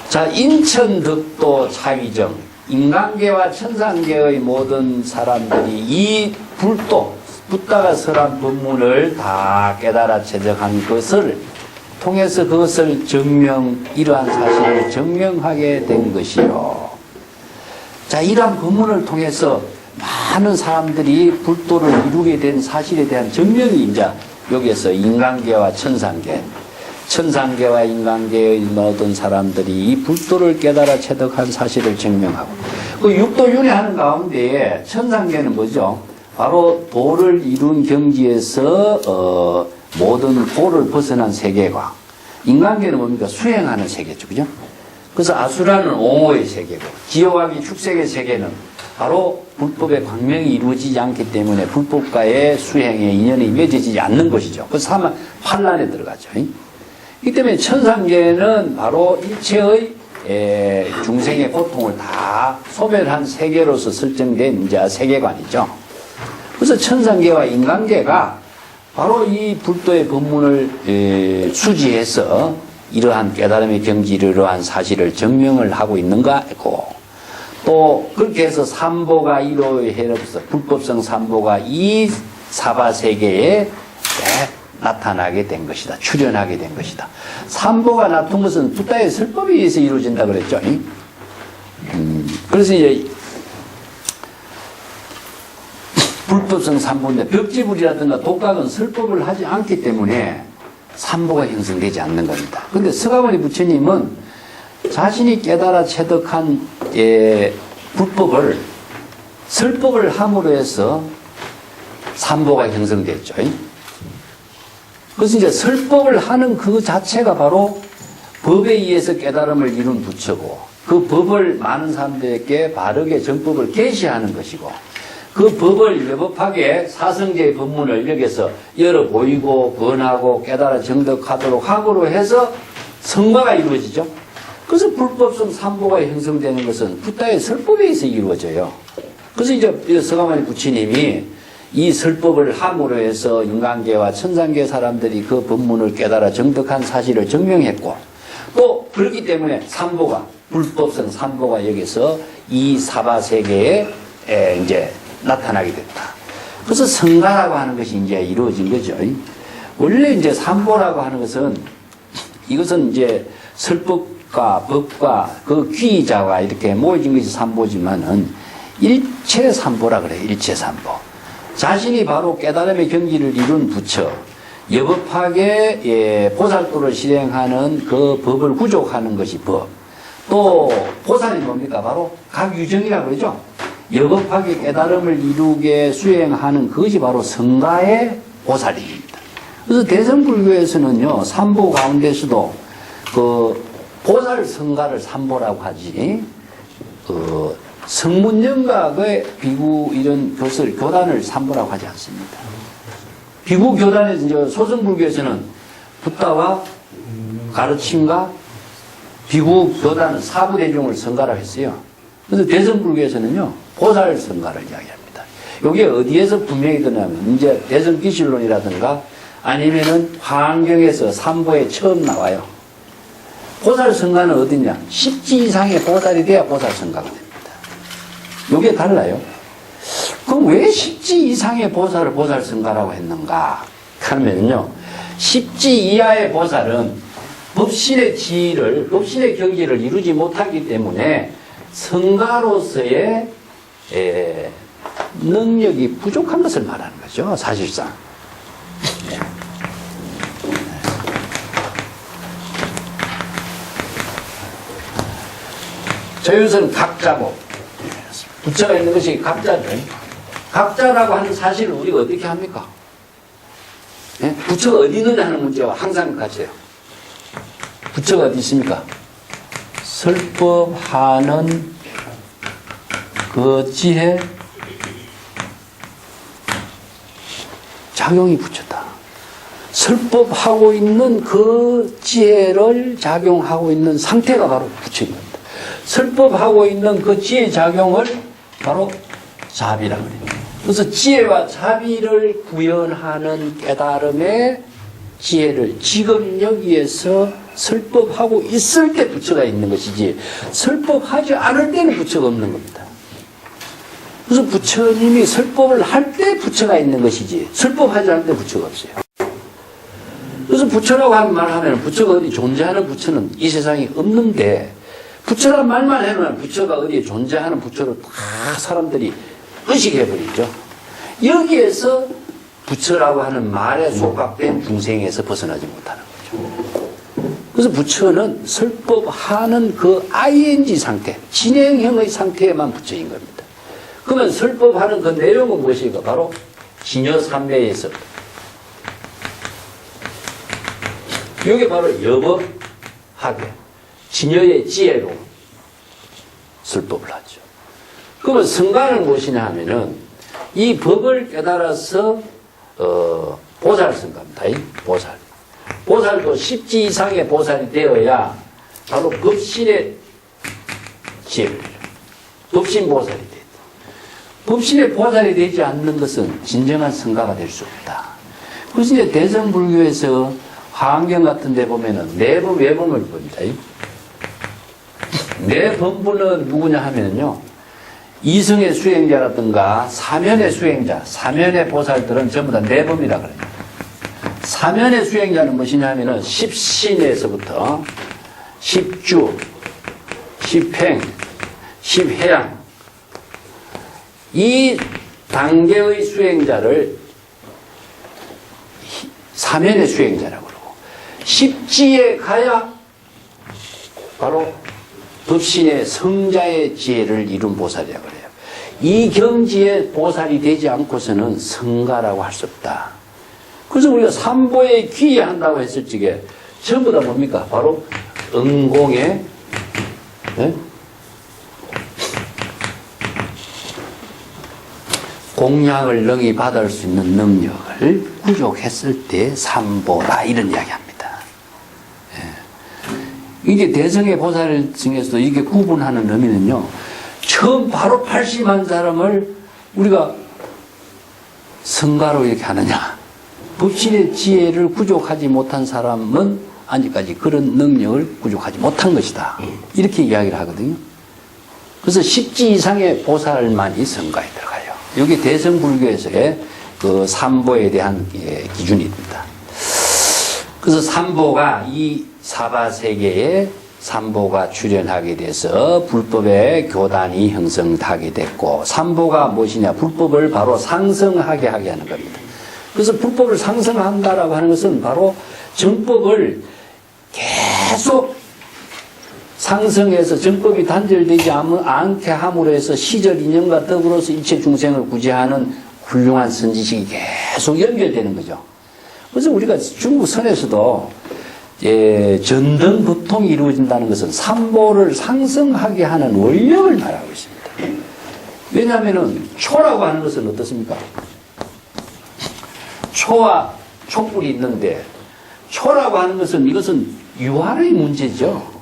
자, 인천덕도 차위정 인간계와 천상계의 모든 사람들이 이 붓다가 설한 법문을 다 깨달아 체득한 것을 통해서 그것을 이러한 사실을 증명하게 된 것이요. 자, 이러한 법문을 통해서 많은 사람들이 불도를 이루게 된 사실에 대한 증명이 이제 여기에서 인간계와 천상계와 인간계의 모든 사람들이 이 불도를 깨달아 체득한 사실을 증명하고 그 육도윤회 하는 가운데에 천상계는 뭐죠? 바로 도를 이룬 경지에서 모든 도를 벗어난 세계가 인간계는 뭡니까? 수행하는 세계죠. 그죠? 그래서 아수라는 옹호의 세계고 기여왕이 축색의 세계는 바로 불법의 광명이 이루어지지 않기 때문에 불법과의 수행의 인연이 맺어지지 않는 것이죠. 그래서 환란에 들어가죠. 이 때문에 천상계는 바로 일체의 중생의 고통을 다 소멸한 세계로서 설정된 이제 세계관이죠. 그래서 천상계와 인간계가 바로 이 불도의 법문을 수지해서 이러한 깨달음의 경지를 이러한 사실을 증명을 하고 있는가 하고 또 그렇게 해서 삼보가 이로해서 불법성 삼보가 이 사바세계에 나타나게 된 것이다. 출현하게 된 것이다. 삼보가 나타난 것은 붓다의 설법에 의해서 이루어진다 그랬죠. 그래서 이제 불법성 삼보인데 벽지불이라든가 독각은 설법을 하지 않기 때문에 삼보가 형성되지 않는 겁니다. 그런데 서가모니 부처님은 자신이 깨달아 체득한 불법을 설법을 함으로 해서 삼보가 형성됐죠. 그래서 이제 설법을 하는 그 자체가 바로 법에 의해서 깨달음을 이룬 부처고, 그 법을 많은 사람들에게 바르게 정법을 계시하는 것이고, 그 법을 여법하게 사성제의 법문을 여기서 열어 보이고 권하고 깨달아 정득하도록 하고로 해서 성과가 이루어지죠. 그래서 불법성 삼보가 형성되는 것은 붓다의 설법에 의해서 이루어져요. 그래서 이제 서가모니 부처님이 이 설법을 함으로 해서 인간계와 천상계 사람들이 그 법문을 깨달아 정득한 사실을 증명했고, 또 그렇기 때문에 삼보가, 불법성 삼보가 여기서 이 사바세계에 이제 나타나게 됐다. 그래서 성가라고 하는 것이 이제 이루어진 거죠. 원래 이제 삼보라고 하는 것은, 이것은 이제 설법과 법과 그 귀자가 이렇게 모여진 것이 삼보지만은 일체 삼보라 그래요. 일체 삼보. 자신이 바로 깨달음의 경지를 이룬 부처, 여법하게 보살도를 실행하는 그 법을 구족하는 것이 법. 또 보살이 뭡니까? 바로 각유정이라고 그러죠. 여법하게 깨달음을 이루게 수행하는 그것이 바로 성가의 보살입니다. 그래서 대성불교에서는요, 삼보 가운데서도 그 보살 성가를 삼보라고 하지, 성문영각의 비구 이런 교단을 삼보라고 하지 않습니다. 비구 교단에서 이제 소승불교에서는 붓다와 가르침과 비구 교단은 사부대중을 성가라고 했어요. 그래서 대성불교에서는요, 보살 성가를 이야기합니다. 이게 어디에서 분명히 드냐면, 이제 대성기실론이라든가 아니면은 화엄경에서 삼보에 처음 나와요. 보살 성가는 어디냐? 10지 이상의 보살이 돼야 보살 성가가 됩니다. 이게 달라요. 그럼 왜 10지 이상의 보살을 보살 성가라고 했는가? 하면요, 10지 이하의 보살은 법신의 지위를, 법신의 경지를 이루지 못하기 때문에 성가로서의 능력이 부족한 것을 말하는 거죠, 사실상. 저윤선 각자고, 부처가 있는 것이 각자죠. 각자라고 하는 사실을 우리가 어떻게 합니까? 예? 부처가 어디 있느냐 하는 문제와 항상 같아요. 부처가 어디 있습니까? 설법하는 그 지혜, 작용이 부처다. 설법하고 있는 그 지혜를 작용하고 있는 상태가 바로 부처인 겁니다. 설법하고 있는 그 지혜 작용을 바로 자비라고 합니다. 그래서 지혜와 자비를 구현하는 깨달음의 지혜를 지금 여기에서 설법하고 있을 때 부처가 있는 것이지, 설법하지 않을 때는 부처가 없는 겁니다. 그래서 부처님이 설법을 할 때 부처가 있는 것이지, 설법하지 않을 때 부처가 없어요. 그래서 부처라고 하는 말 하면 부처가 어디 존재하는 부처는 이 세상에 없는데, 부처란 말만 해놓으면 부처가 어디에 존재하는 부처로 다 사람들이 의식해버리죠. 여기에서 부처라고 하는 말에 속박된 중생에서 벗어나지 못하는 거죠. 그래서 부처는 설법하는 그 ing 상태, 진행형의 상태에만 부처인 겁니다. 그러면 설법하는 그 내용은 무엇일까? 바로 진여삼매에서, 이게 바로 여법하게 진여의 지혜로 설법을 하죠. 그러면 성가는 무엇이냐 하면은 이 법을 깨달아서 보살 성가입니다. 보살. 보살도 10지 이상의 보살이 되어야 바로 법신의 지혜를, 법신 보살이 되다. 법신의 보살이 되지 않는 것은 진정한 성가가 될 수 없다. 그래서 이제 대성불교에서 화엄경 같은 데 보면은 내범, 외범을 봅니다. 내범부는 누구냐 하면요, 이승의 수행자라든가 사면의 수행자, 사면의 보살들은 전부 다 내범이라 그래요. 사면의 수행자는 무엇이냐 하면은 십신에서부터 십주, 십행, 십해양, 이 단계의 수행자를 사면의 수행자라고 그러고, 십지에 가야 바로 법신의 성자의 지혜를 이룬 보살이라고 그래요. 이 경지에 보살이 되지 않고서는 성가라고 할 수 없다. 그래서 우리가 삼보에 귀의한다고 했을 적에 전부 다 뭡니까? 바로 응공의 네? 공양을 능히 받을 수 있는 능력을 부족했을 때 삼보다 이런 이야기합니다. 예. 이게 대성의 보살 중에서도 이게 구분하는 의미는요. 처음 바로 80한 사람을 우리가 성가로 이렇게 하느냐. 법신의 지혜를 구족하지 못한 사람은 아직까지 그런 능력을 구족하지 못한 것이다. 이렇게 이야기를 하거든요. 그래서 10지 이상의 보살만이 성가에 들어가요. 여기 대성불교에서의 그 삼보에 대한 기준입니다. 그래서 삼보가 이 사바세계에 삼보가 출현하게 돼서 불법의 교단이 형성하게 됐고, 삼보가 무엇이냐? 불법을 바로 상승하게 하게 하는 겁니다. 그래서 불법을 상승한다라고 하는 것은 바로 정법을 계속 상승해서 정법이 단절되지 않게 함으로 해서 시절 인연과 더불어서 일체 중생을 구제하는 훌륭한 선지식이 계속 연결되는 거죠. 그래서 우리가 중국 선에서도 전등법통이 이루어진다는 것은 삼보를 상승하게 하는 원력을 말하고 있습니다. 왜냐하면 초라고 하는 것은 어떻습니까? 초와 촛불이 있는데 초라고 하는 것은 이것은 유한의 문제죠.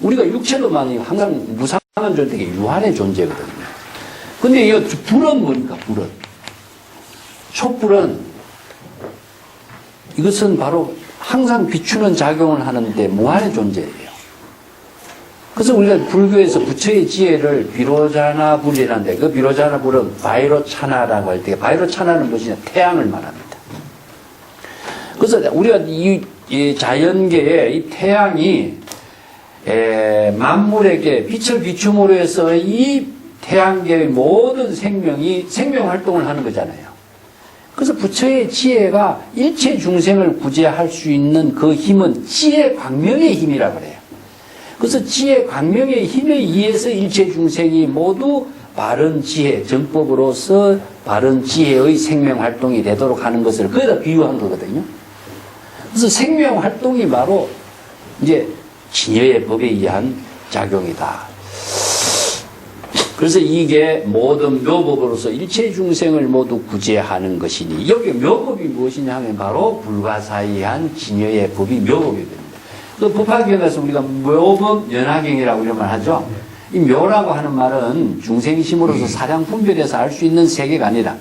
우리가 육체로만 항상 무상한 존재가 유한의 존재거든요. 근데 이 불은 뭡니까? 불은. 촛불은 이것은 바로 항상 비추는 작용을 하는데 무한의 존재예요. 그래서 우리가 불교에서 부처의 지혜를 비로자나 불이라는데 그 비로자나 불은 바이로차나라고 할 때 바이로차나는 무엇이냐? 태양을 말합니다. 그래서 우리가 이 자연계에 이 태양이 만물에게 빛을 비춤으로 해서 이 태양계의 모든 생명이 생명활동을 하는 거잖아요. 그래서 부처의 지혜가 일체 중생을 구제할 수 있는 그 힘은 지혜 광명의 힘이라고 그래요. 그래서 지혜 광명의 힘에 의해서 일체 중생이 모두 바른 지혜, 정법으로서 바른 지혜의 생명활동이 되도록 하는 것을 거기다 비유한 거거든요. 그래서 생명활동이 바로 이제 진여의 법에 의한 작용이다. 그래서 이게 모든 묘법으로서 일체 중생을 모두 구제하는 것이니, 여기 묘법이 무엇이냐 하면 바로 불가사의한 진여의 법이 묘법이 됩니다. 그 법화경에서 우리가 묘법 연화경이라고 이런 말 하죠. 이 묘라고 하는 말은 중생심으로서 사량 분별해서 알 수 있는 세계가 아니라,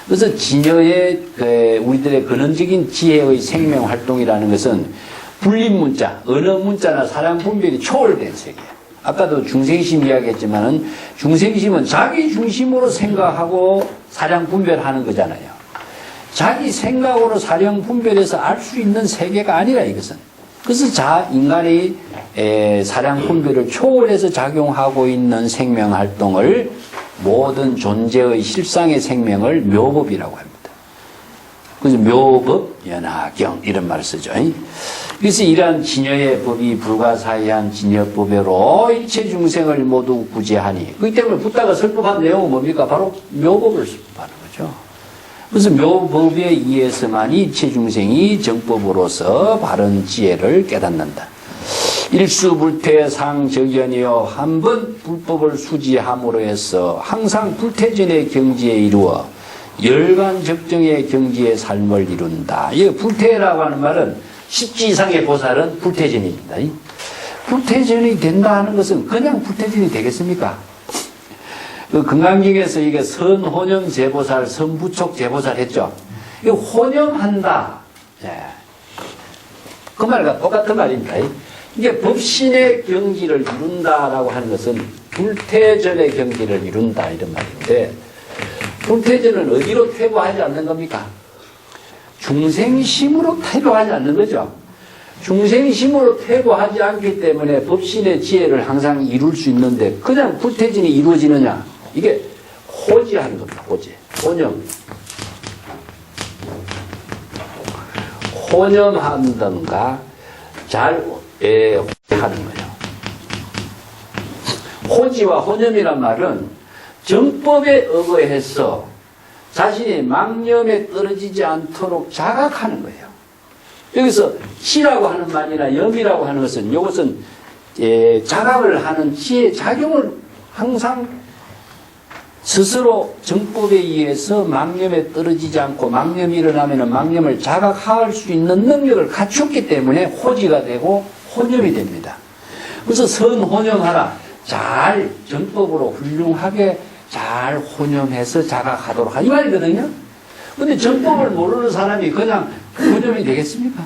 그래서 진여의 우리들의 근원적인 지혜의 생명 활동이라는 것은 불림 문자, 언어 문자나 사량 분별이 초월된 세계예요. 아까도 중생심 이야기했지만은 중생심은 자기 중심으로 생각하고 사량 분별하는 거잖아요. 자기 생각으로 사량 분별해서 알 수 있는 세계가 아니라 이것은. 그래서 인간의 사량 분별을 초월해서 작용하고 있는 생명 활동을 모든 존재의 실상의 생명을 묘법이라고 합니다. 그래서 묘법, 연화경 이런 말을 쓰죠. 그래서 이러한 진여의 법이 불가사의한 진여법으로 일체 중생을 모두 구제하니, 그렇기 때문에 붓다가 설법한 내용은 뭡니까? 바로 묘법을 설법하는 거죠. 그래서 묘법에 의해서만이 일체 중생이 정법으로서 바른 지혜를 깨닫는다. 일수불태상적연이여, 한 번 불법을 수지함으로 해서 항상 불태전의 경지에 이루어 열반적정의 경지의 삶을 이룬다. 이 불태라고 하는 말은 10지 이상의 보살은 불태전입니다. 불태전이 된다 하는 것은 그냥 불태전이 되겠습니까? 그 금강경에서 이게 선혼영 제보살, 선부촉 제보살 했죠. 이거 혼영한다. 예. 그 말과 똑같은 말입니다. 이게 법신의 경지를 이룬다라고 하는 것은 불태전의 경지를 이룬다 이런 말인데, 불태전은 어디로 퇴보하지 않는 겁니까? 중생심으로 퇴보하지 않는 거죠. 중생심으로 퇴보하지 않기 때문에 법신의 지혜를 항상 이룰 수 있는데, 그냥 불태전이 이루어지느냐? 이게 호지하는 겁니다. 호지. 혼영. 혼영한다든가 잘 하는 거예요. 호지와 혼염이란 말은 정법에 의거해서 자신의 망념에 떨어지지 않도록 자각하는 거예요. 여기서 시라고 하는 말이나 염이라고 하는 것은 이것은 자각을 하는 지혜 작용을 항상 스스로 정법에 의해서 망념에 떨어지지 않고 망념이 일어나면 망념을 자각할 수 있는 능력을 갖췄기 때문에 호지가 되고 혼념이 됩니다. 그래서 선혼념하라. 잘 정법으로 훌륭하게 잘 혼념해서 자각하도록 하라. 이 말이거든요. 근데 정법을 모르는 사람이 그냥 혼념이 되겠습니까?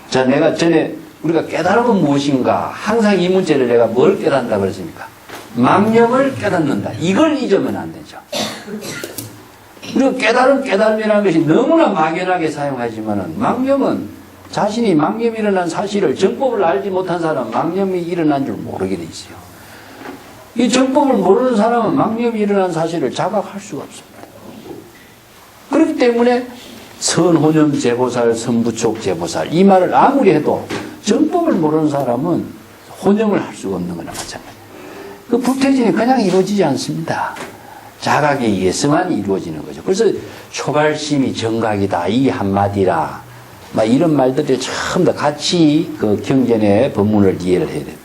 자, 내가 전에 우리가 깨달음은 무엇인가? 항상 이 문제를 내가 뭘 깨닫는다 그랬습니까? 망념을 깨닫는다. 이걸 잊으면 안 되죠. 그리고 깨달음이라는 것이 너무나 막연하게 사용하지만은 망념은 자신이 망념이 일어난 사실을 정법을 알지 못한 사람은 망념이 일어난 줄 모르게 돼 있어요. 이 정법을 모르는 사람은 망념이 일어난 사실을 자각할 수가 없습니다. 그렇기 때문에 선혼념 제보살, 선부촉 제보살 이 말을 아무리 해도 정법을 모르는 사람은 혼념을 할 수가 없는 거나 마찬가지예요. 그 불퇴진이 그냥 이루어지지 않습니다. 자각에 의해서만 이루어지는 거죠. 그래서 초발심이 정각이다 이 한마디라 막 이런 말들이 전부 다 같이 그 경전의 법문을 이해를 해야 돼요.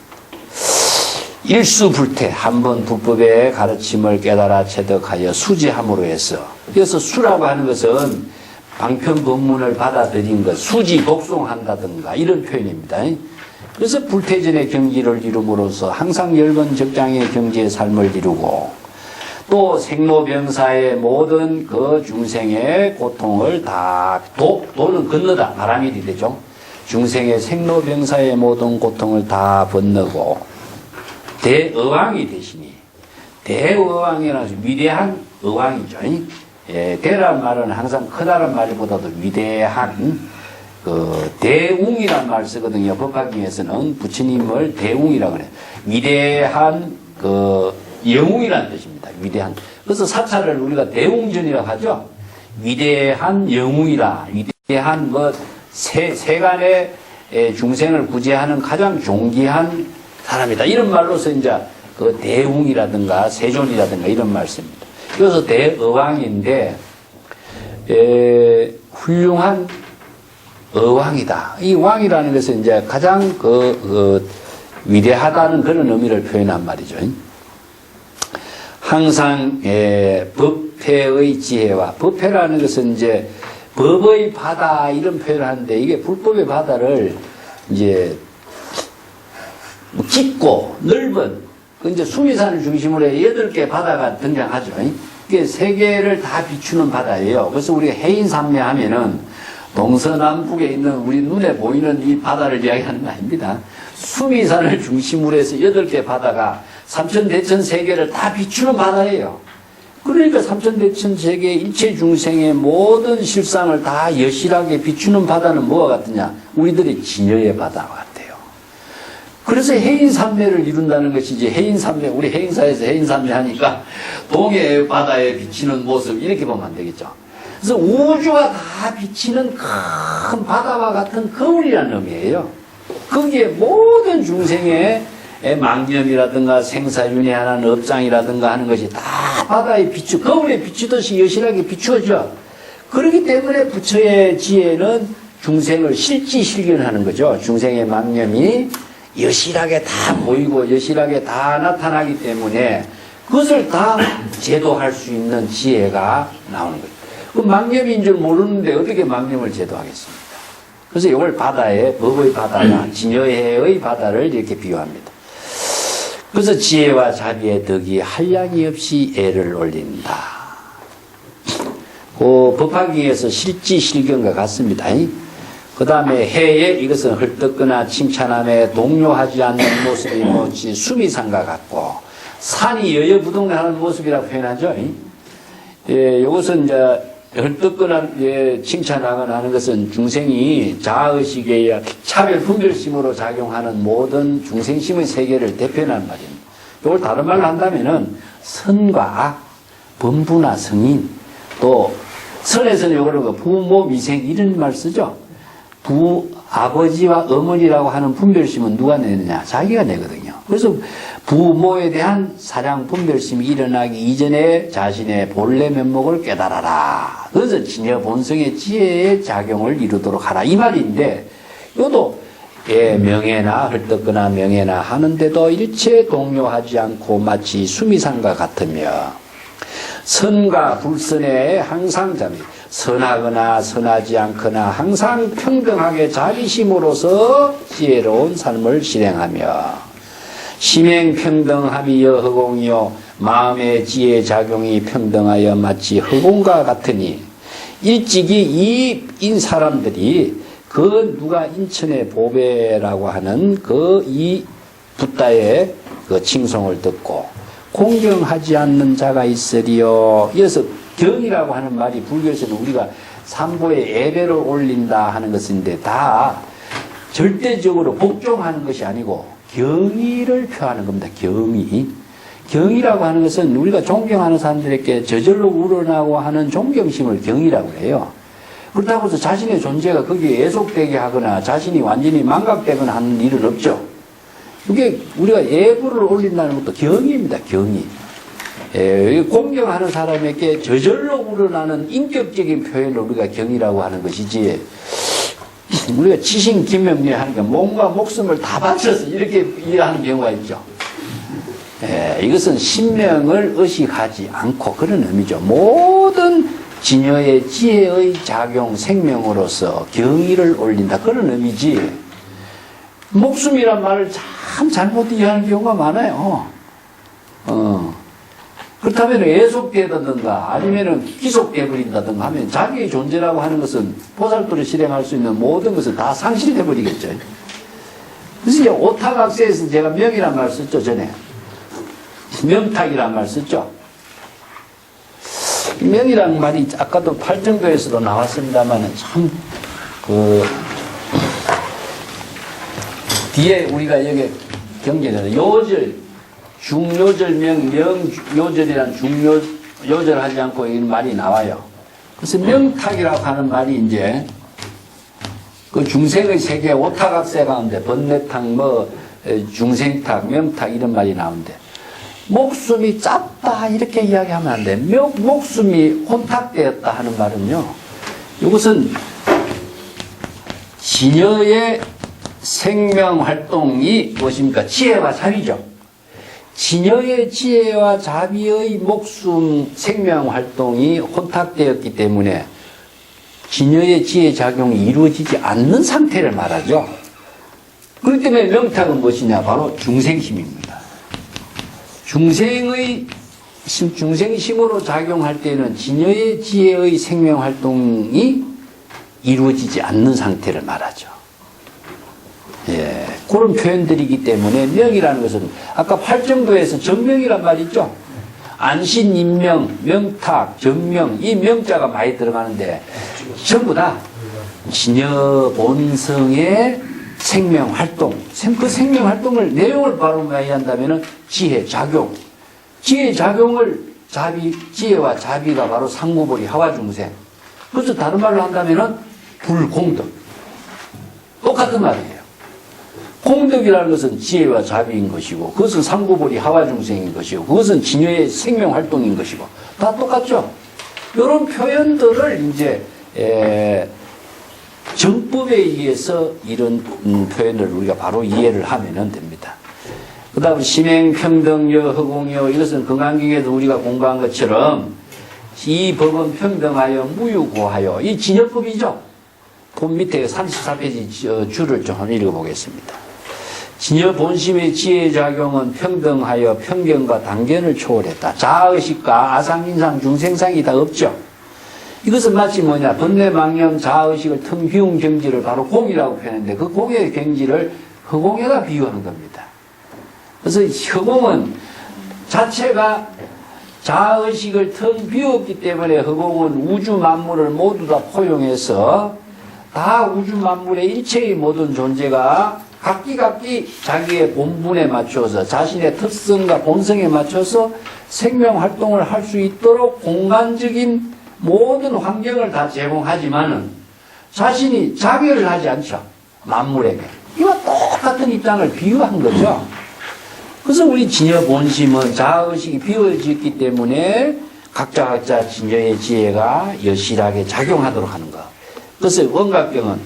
일수불퇴 한번 불법의 가르침을 깨달아 체득하여 수지함으로 해서 그래서 수라고 하는 것은 방편 법문을 받아들인 것 수지 복송한다든가 이런 표현입니다. 그래서 불퇴전의 경지를 이룸으로써 항상 열건 적장의 경지의 삶을 이루고 또 생로병사의 모든 그 중생의 고통을 다 도는 건너다 바람일이 되죠. 중생의 생로병사의 모든 고통을 다 건너고 대의왕이 되시니 대의왕이라는 위대한 의왕이죠. 대란 말은 항상 크다란 말보다도 위대한 그 대웅이라는 말을 쓰거든요. 법화경에서는 부처님을 대웅이라고 그래요. 위대한 그 영웅이라는 뜻입니다. 위대한. 그래서 사찰을 우리가 대웅전이라고 하죠. 위대한 영웅이라. 위대한 뭐 세간의 중생을 구제하는 가장 존귀한 사람이다. 이런 말로서 이제 그 대웅이라든가 세존이라든가 이런 말씀입니다. 그래서 대의왕인데 훌륭한 의왕이다. 이 왕이라는 것은 이제 가장 위대하다는 그런 의미를 표현한 말이죠. 항상 법회의 지혜와 법회라는 것은 이제 법의 바다 이런 표현을 하는데 이게 불법의 바다를 이제 깊고 넓은 이제 수미산을 중심으로 해 8개 바다가 등장하죠. 이게 세계를 다 비추는 바다예요. 그래서 우리가 해인산매 하면은 동서남북에 있는 우리 눈에 보이는 이 바다를 이야기하는 거 아닙니다. 수미산을 중심으로 해서 8개 바다가 삼천대천 세계를 다 비추는 바다예요. 그러니까 삼천대천 세계 일체 중생의 모든 실상을 다 여실하게 비추는 바다는 뭐와 같으냐? 우리들의 진여의 바다와 같아요. 그래서 해인산매를 이룬다는 것이지 해인산매 우리 해인사에서 해인산매 하니까 동해 바다에 비치는 모습 이렇게 보면 안 되겠죠. 그래서 우주가 다 비치는 큰 바다와 같은 거울이라는 의미예요. 거기에 모든 중생의 망념이라든가 생사윤회하는 업장이라든가 하는 것이 다 바다에 거울에 비추듯이 여실하게 비추어져. 그렇기 때문에 부처의 지혜는 중생을 실지실견하는 거죠. 중생의 망념이 여실하게 다 보이고 여실하게 다 나타나기 때문에 그것을 다 제도할 수 있는 지혜가 나오는 거예요. 그 망념인 줄 모르는데 어떻게 망념을 제도하겠습니까? 그래서 이걸 바다에 법의 바다나 진여해의 바다를 이렇게 비유합니다. 그래서 지혜와 자비의 덕이 한량이 없이 애를 올린다. 그 법화경에서 실지실견과 같습니다. 그 다음에 해에 이것은 헐떡거나 칭찬함에 동요하지 않는 모습이 뭐지 수미산과 같고 산이 여여부동하는 모습이라고 표현하죠. 이것은 이제 헐떡거나 칭찬하거나 하는 것은 중생이 자아의식에 차별 분별심으로 작용하는 모든 중생심의 세계를 대표하는 말입니다. 이걸 다른 말로 한다면은 선과 범부나 성인 또 선에서는 이걸 부모 미생 이런 말 쓰죠. 아버지와 어머니라고 하는 분별심은 누가 내느냐? 자기가 내거든요. 그래서 부모에 대한 사랑 분별심이 일어나기 이전에 자신의 본래 면목을 깨달아라. 그래서 진여 본성의 지혜의 작용을 이루도록 하라. 이 말인데, 이것도 명예나 헐떡거나 명예나 하는데도 일체 동요하지 않고 마치 수미산과 같으며 선과 불선에 항상 자비, 선하거나 선하지 않거나 항상 평등하게 자비심으로서 지혜로운 삶을 실행하며 심행평등함이여 허공이요 마음의 지혜 작용이 평등하여 마치 허공과 같으니 일찍이 이 사람들이 그 누가 인천의 보배라고 하는 그 이 붓다의 그 칭송을 듣고 공경하지 않는 자가 있으리요. 이어서 경이라고 하는 말이 불교에서는 우리가 삼보에 예배를 올린다 하는 것인데 다 절대적으로 복종하는 것이 아니고 경의를 표하는 겁니다. 경의. 경의라고 하는 것은 우리가 존경하는 사람들에게 저절로 우러나고 하는 존경심을 경의라고 해요. 그렇다고 해서 자신의 존재가 거기에 애속되게 하거나 자신이 완전히 망각되거나 하는 일은 없죠. 이게 우리가 예불을 올린다는 것도 경의입니다. 경의. 공경하는 사람에게 저절로 우러나는 인격적인 표현을 우리가 경의라고 하는 것이지, 우리가 치신 김명리 하니까 몸과 목숨을 다 바쳐서 이렇게 일하는 경우가 있죠. 이것은 신명을 의식하지 않고 그런 의미죠. 모든 진여의 지혜의 작용 생명으로서 경의를 올린다. 그런 의미지. 목숨이란 말을 참 잘못 이해하는 경우가 많아요. 그렇다면 애속되든가 아니면 기속되어버린다든가 하면 자기의 존재라고 하는 것은 보살도를 실행할 수 있는 모든 것을 다 상실해버리겠죠. 그래서 이제 오타각세에서 제가 명이란 말 썼죠, 전에. 명탁이란 말 썼죠. 명이란 말이 아까도 팔정도에서도 나왔습니다만 참 뒤에 우리가 여기 경계에서 요절, 중요절명, 명요절이란 중요절하지 않고 이런 말이 나와요. 그래서 명탁이라고 하는 말이 이제 그 중생의 세계 오타각세 가운데 번뇌탁, 중생탁, 명탁 이런 말이 나오는데 목숨이 짧다 이렇게 이야기하면 안 돼. 목숨이 혼탁되었다 하는 말은요. 이것은 진여의 생명활동이 무엇입니까? 지혜와 자비죠. 진여의 지혜와 자비의 목숨 생명활동이 혼탁되었기 때문에 진여의 지혜 작용이 이루어지지 않는 상태를 말하죠. 그렇기 때문에 명탁은 무엇이냐? 바로 중생심입니다. 중생심으로 작용할 때는 진여의 지혜의 생명활동이 이루어지지 않는 상태를 말하죠. 그런 표현들이기 때문에 명이라는 것은 아까 팔정도에서 정명이란 말 있죠. 안신, 인명, 명탁, 정명 이 명자가 많이 들어가는데 전부 다 진여 본성의 생명활동, 그 생명활동을 내용을 바로 이해한다면 지혜, 작용, 지혜 작용을 지혜와 자비가 바로 상구보리 하와중생. 그래서 다른 말로 한다면 불공덕. 똑같은 말이에요. 공덕이라는 것은 지혜와 자비인 것이고 그것은 상구보리 하와중생인 것이고 그것은 진여의 생명활동인 것이고 다 똑같죠. 이런 표현들을 이제 정법에 의해서 이런 표현을 우리가 바로 이해를 하면 됩니다. 그 다음 심행평등여 허공여 이것은 건강경에도 우리가 공부한 것처럼 이 법은 평등하여 무유고하여 이 진여법이죠. 본 밑에 34페이지 줄을 좀 한번 읽어보겠습니다. 진여 본심의 지혜 작용은 평등하여 편견과 단견을 초월했다. 자아의식과 아상인상 중생상이 다 없죠. 이것은 마치 뭐냐 번뇌망념 자아의식을 텅 비운 경지를 바로 공이라고 표현했는데 그 공의 경지를 허공에다 비유하는 겁니다. 그래서 허공은 자체가 자아의식을 텅 비웠기 때문에 허공은 우주 만물을 모두 다 포용해서 다 우주 만물의 일체의 모든 존재가 각기 자기의 본분에 맞춰서 자신의 특성과 본성에 맞춰서 생명활동을 할 수 있도록 공간적인 모든 환경을 다 제공하지만은 자신이 자비를 하지 않죠. 만물에게. 이와 똑같은 입장을 비유한 거죠. 그래서 우리 진여 본심은 자아의식이 비워졌기 때문에 각자 진여의 지혜가 여실하게 작용하도록 하는 것. 그래서 원각경은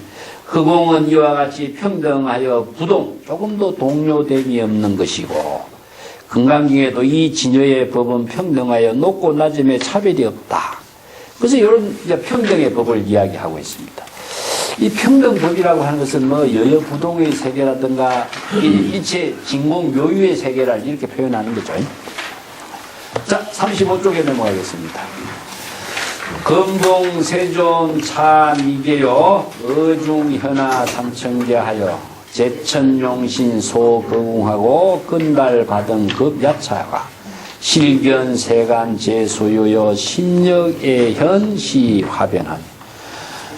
흑공은 이와 같이 평등하여 부동, 조금도 동요됨이 없는 것이고, 금강경에도 이 진여의 법은 평등하여 높고 낮음에 차별이 없다. 그래서 이런 이제 평등의 법을 이야기하고 있습니다. 이 평등법이라고 하는 것은 뭐 여여부동의 세계라든가 일체 진공묘유의 세계라 이렇게 표현하는 거죠. 자, 35쪽에 넘어가겠습니다. 금봉 세존 차미계요 어중현하 삼천계하여 제천용신 소거궁하고 근달 받은 급야차가 실견 세간 제소요여 심력애현 화변하니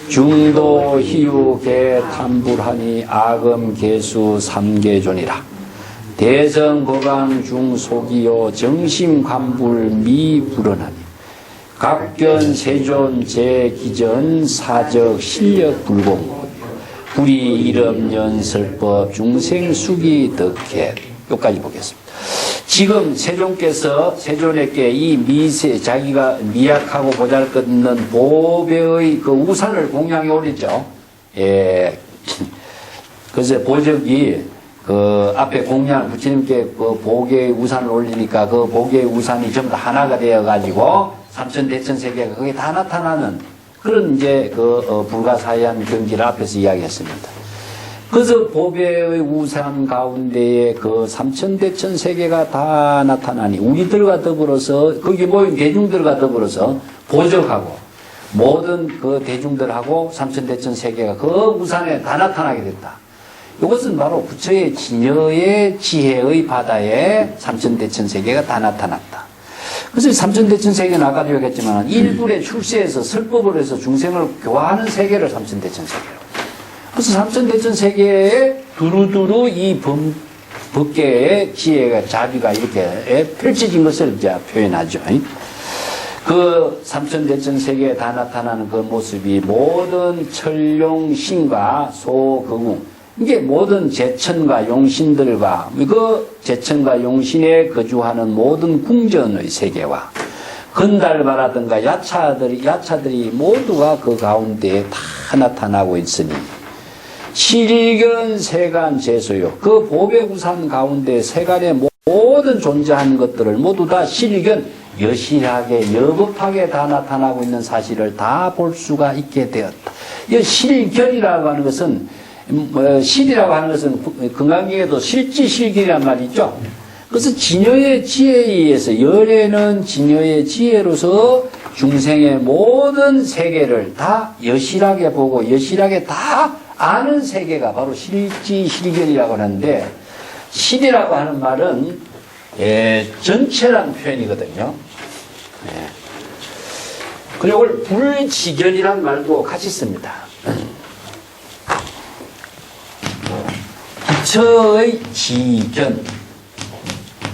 중도 희유계 탐불하니 아금 계수 삼계존이라 대성거강 중속이요 정심관불 미불언하니 각견 세존 제기전 사적 실력 불공 불이 이름 연설법 중생수기 덕해 여기까지 보겠습니다. 지금 세존에게 이 미세 자기가 미약하고 보잘것없는 보배의 그 우산을 공양해 올렸죠. 예. 그래서 보적이 그 앞에 공양 부처님께 그 보계의 우산을 올리니까 그 보계의 우산이 전부 다 하나가 되어 가지고 삼천대천세계가 거기에 다 나타나는 그런 이제 그 불가사의한 경지를 앞에서 이야기했습니다. 그래서 보배의 우산 가운데에 그 삼천대천 세계가 다 나타나니 우리들과 더불어서 거기 모인 대중들과 더불어서 보적하고 모든 그 대중들하고 삼천대천 세계가 그 우산에 다 나타나게 됐다. 이것은 바로 부처의 진여의 지혜의 바다에 삼천대천 세계가 다 나타났다. 그래서 삼천대천 세계는 아까도 얘기했지만 일불의 출세에서 설법을 해서 중생을 교화하는 세계를 삼천대천 세계로. 그래서 삼천대천 세계에 두루두루 이 법계의 지혜가 자비가 이렇게 펼쳐진 것을 이제 표현하죠. 그 삼천대천 세계에 다 나타나는 그 모습이 모든 천룡신과 소거궁 이게 모든 제천과 용신들과 그 제천과 용신에 거주하는 모든 궁전의 세계와 건달바라든가 야차들이 모두가 그 가운데에 다 나타나고 있으니 실견 세간 제소요 그 보배우산 가운데 세간의 모든 존재하는 것들을 모두 다 실견 여실하게 여법하게 다 나타나고 있는 사실을 다 볼 수가 있게 되었다. 이 실견이라고 하는 것은 실이라고 하는 것은 금강경에도 실지실견이란 말이 있죠. 그래서 진여의 지혜에 의해서 열애는 진여의 지혜로서 중생의 모든 세계를 다 여실하게 보고 여실하게 다 아는 세계가 바로 실지실견이라고 하는데 실이라고 하는 말은 전체란 표현이거든요. 그리고 이걸 불지견이란 말도 같이 씁니다. 부처의 지견.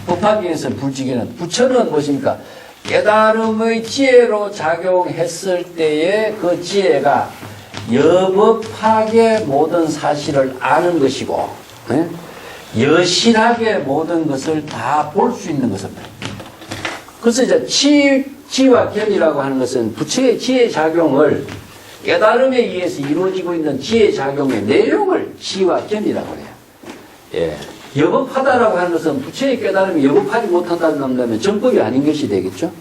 법화경에서 불지견은 부처는 무엇입니까? 깨달음의 지혜로 작용했을 때에 그 지혜가 여법하게 모든 사실을 아는 것이고 여실하게 모든 것을 다 볼 수 있는 것입니다. 그래서 이제 지와 견이라고 하는 것은 부처의 지혜 작용을 깨달음에 의해서 이루어지고 있는 지혜 작용의 내용을 지와 견이라고 해요. 예. 여법하다라고 하는 것은 부처의 깨달음이 여법하지 못한다면 정법이 아닌 것이 되겠죠.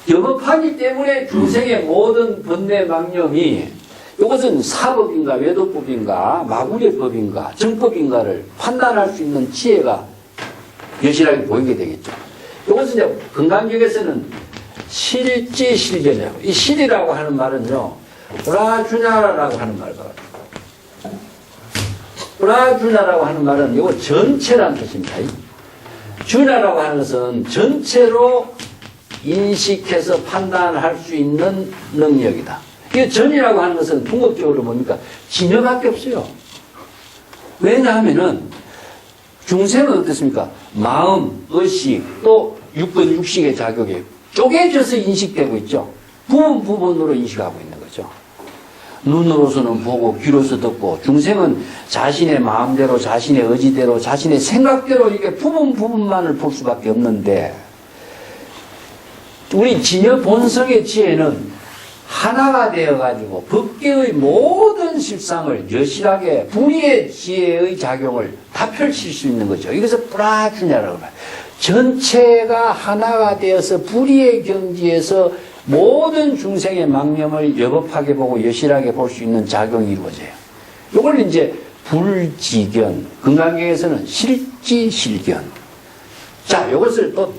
여법하기 때문에 중생의 모든 번뇌 망념이 이것은 사법인가 외도법인가 마구리법인가 정법인가를 판단할 수 있는 지혜가 여실하게 보이게 되겠죠. 이것은 이제 금강경에서는 실지실견이에요. 이 실이라고 하는 말은요, 브라주냐라고 하는 말과 브라주냐라고 하는 말은 이거 전체란 뜻입니다. 주냐라고 하는 것은 전체로 인식해서 판단할 수 있는 능력이다. 이 전이라고 하는 것은 궁극적으로 뭡니까? 진여밖에 없어요. 왜냐하면은 중생은 어떻습니까? 마음, 의식, 또 육근, 육식의 자격이 쪼개져서 인식되고 있죠. 부분으로 인식하고 있는 거죠. 눈으로서는 보고 귀로서 듣고 중생은 자신의 마음대로 자신의 의지대로 자신의 생각대로 이렇게 부분만을 볼 수밖에 없는데 우리 진여 본성의 지혜는 하나가 되어가지고 법계의 모든 실상을 여실하게 불의의 지혜의 작용을 다 펼칠 수 있는 거죠. 이것을 뿌라주냐라고 말해요. 전체가 하나가 되어서 불의의 경지에서 모든 중생의 망념을 여법하게 보고 여실하게 볼 수 있는 작용이 이루어져요. 이걸 이제 불지견, 건강경에서는 실지실견. 자, 이것을 또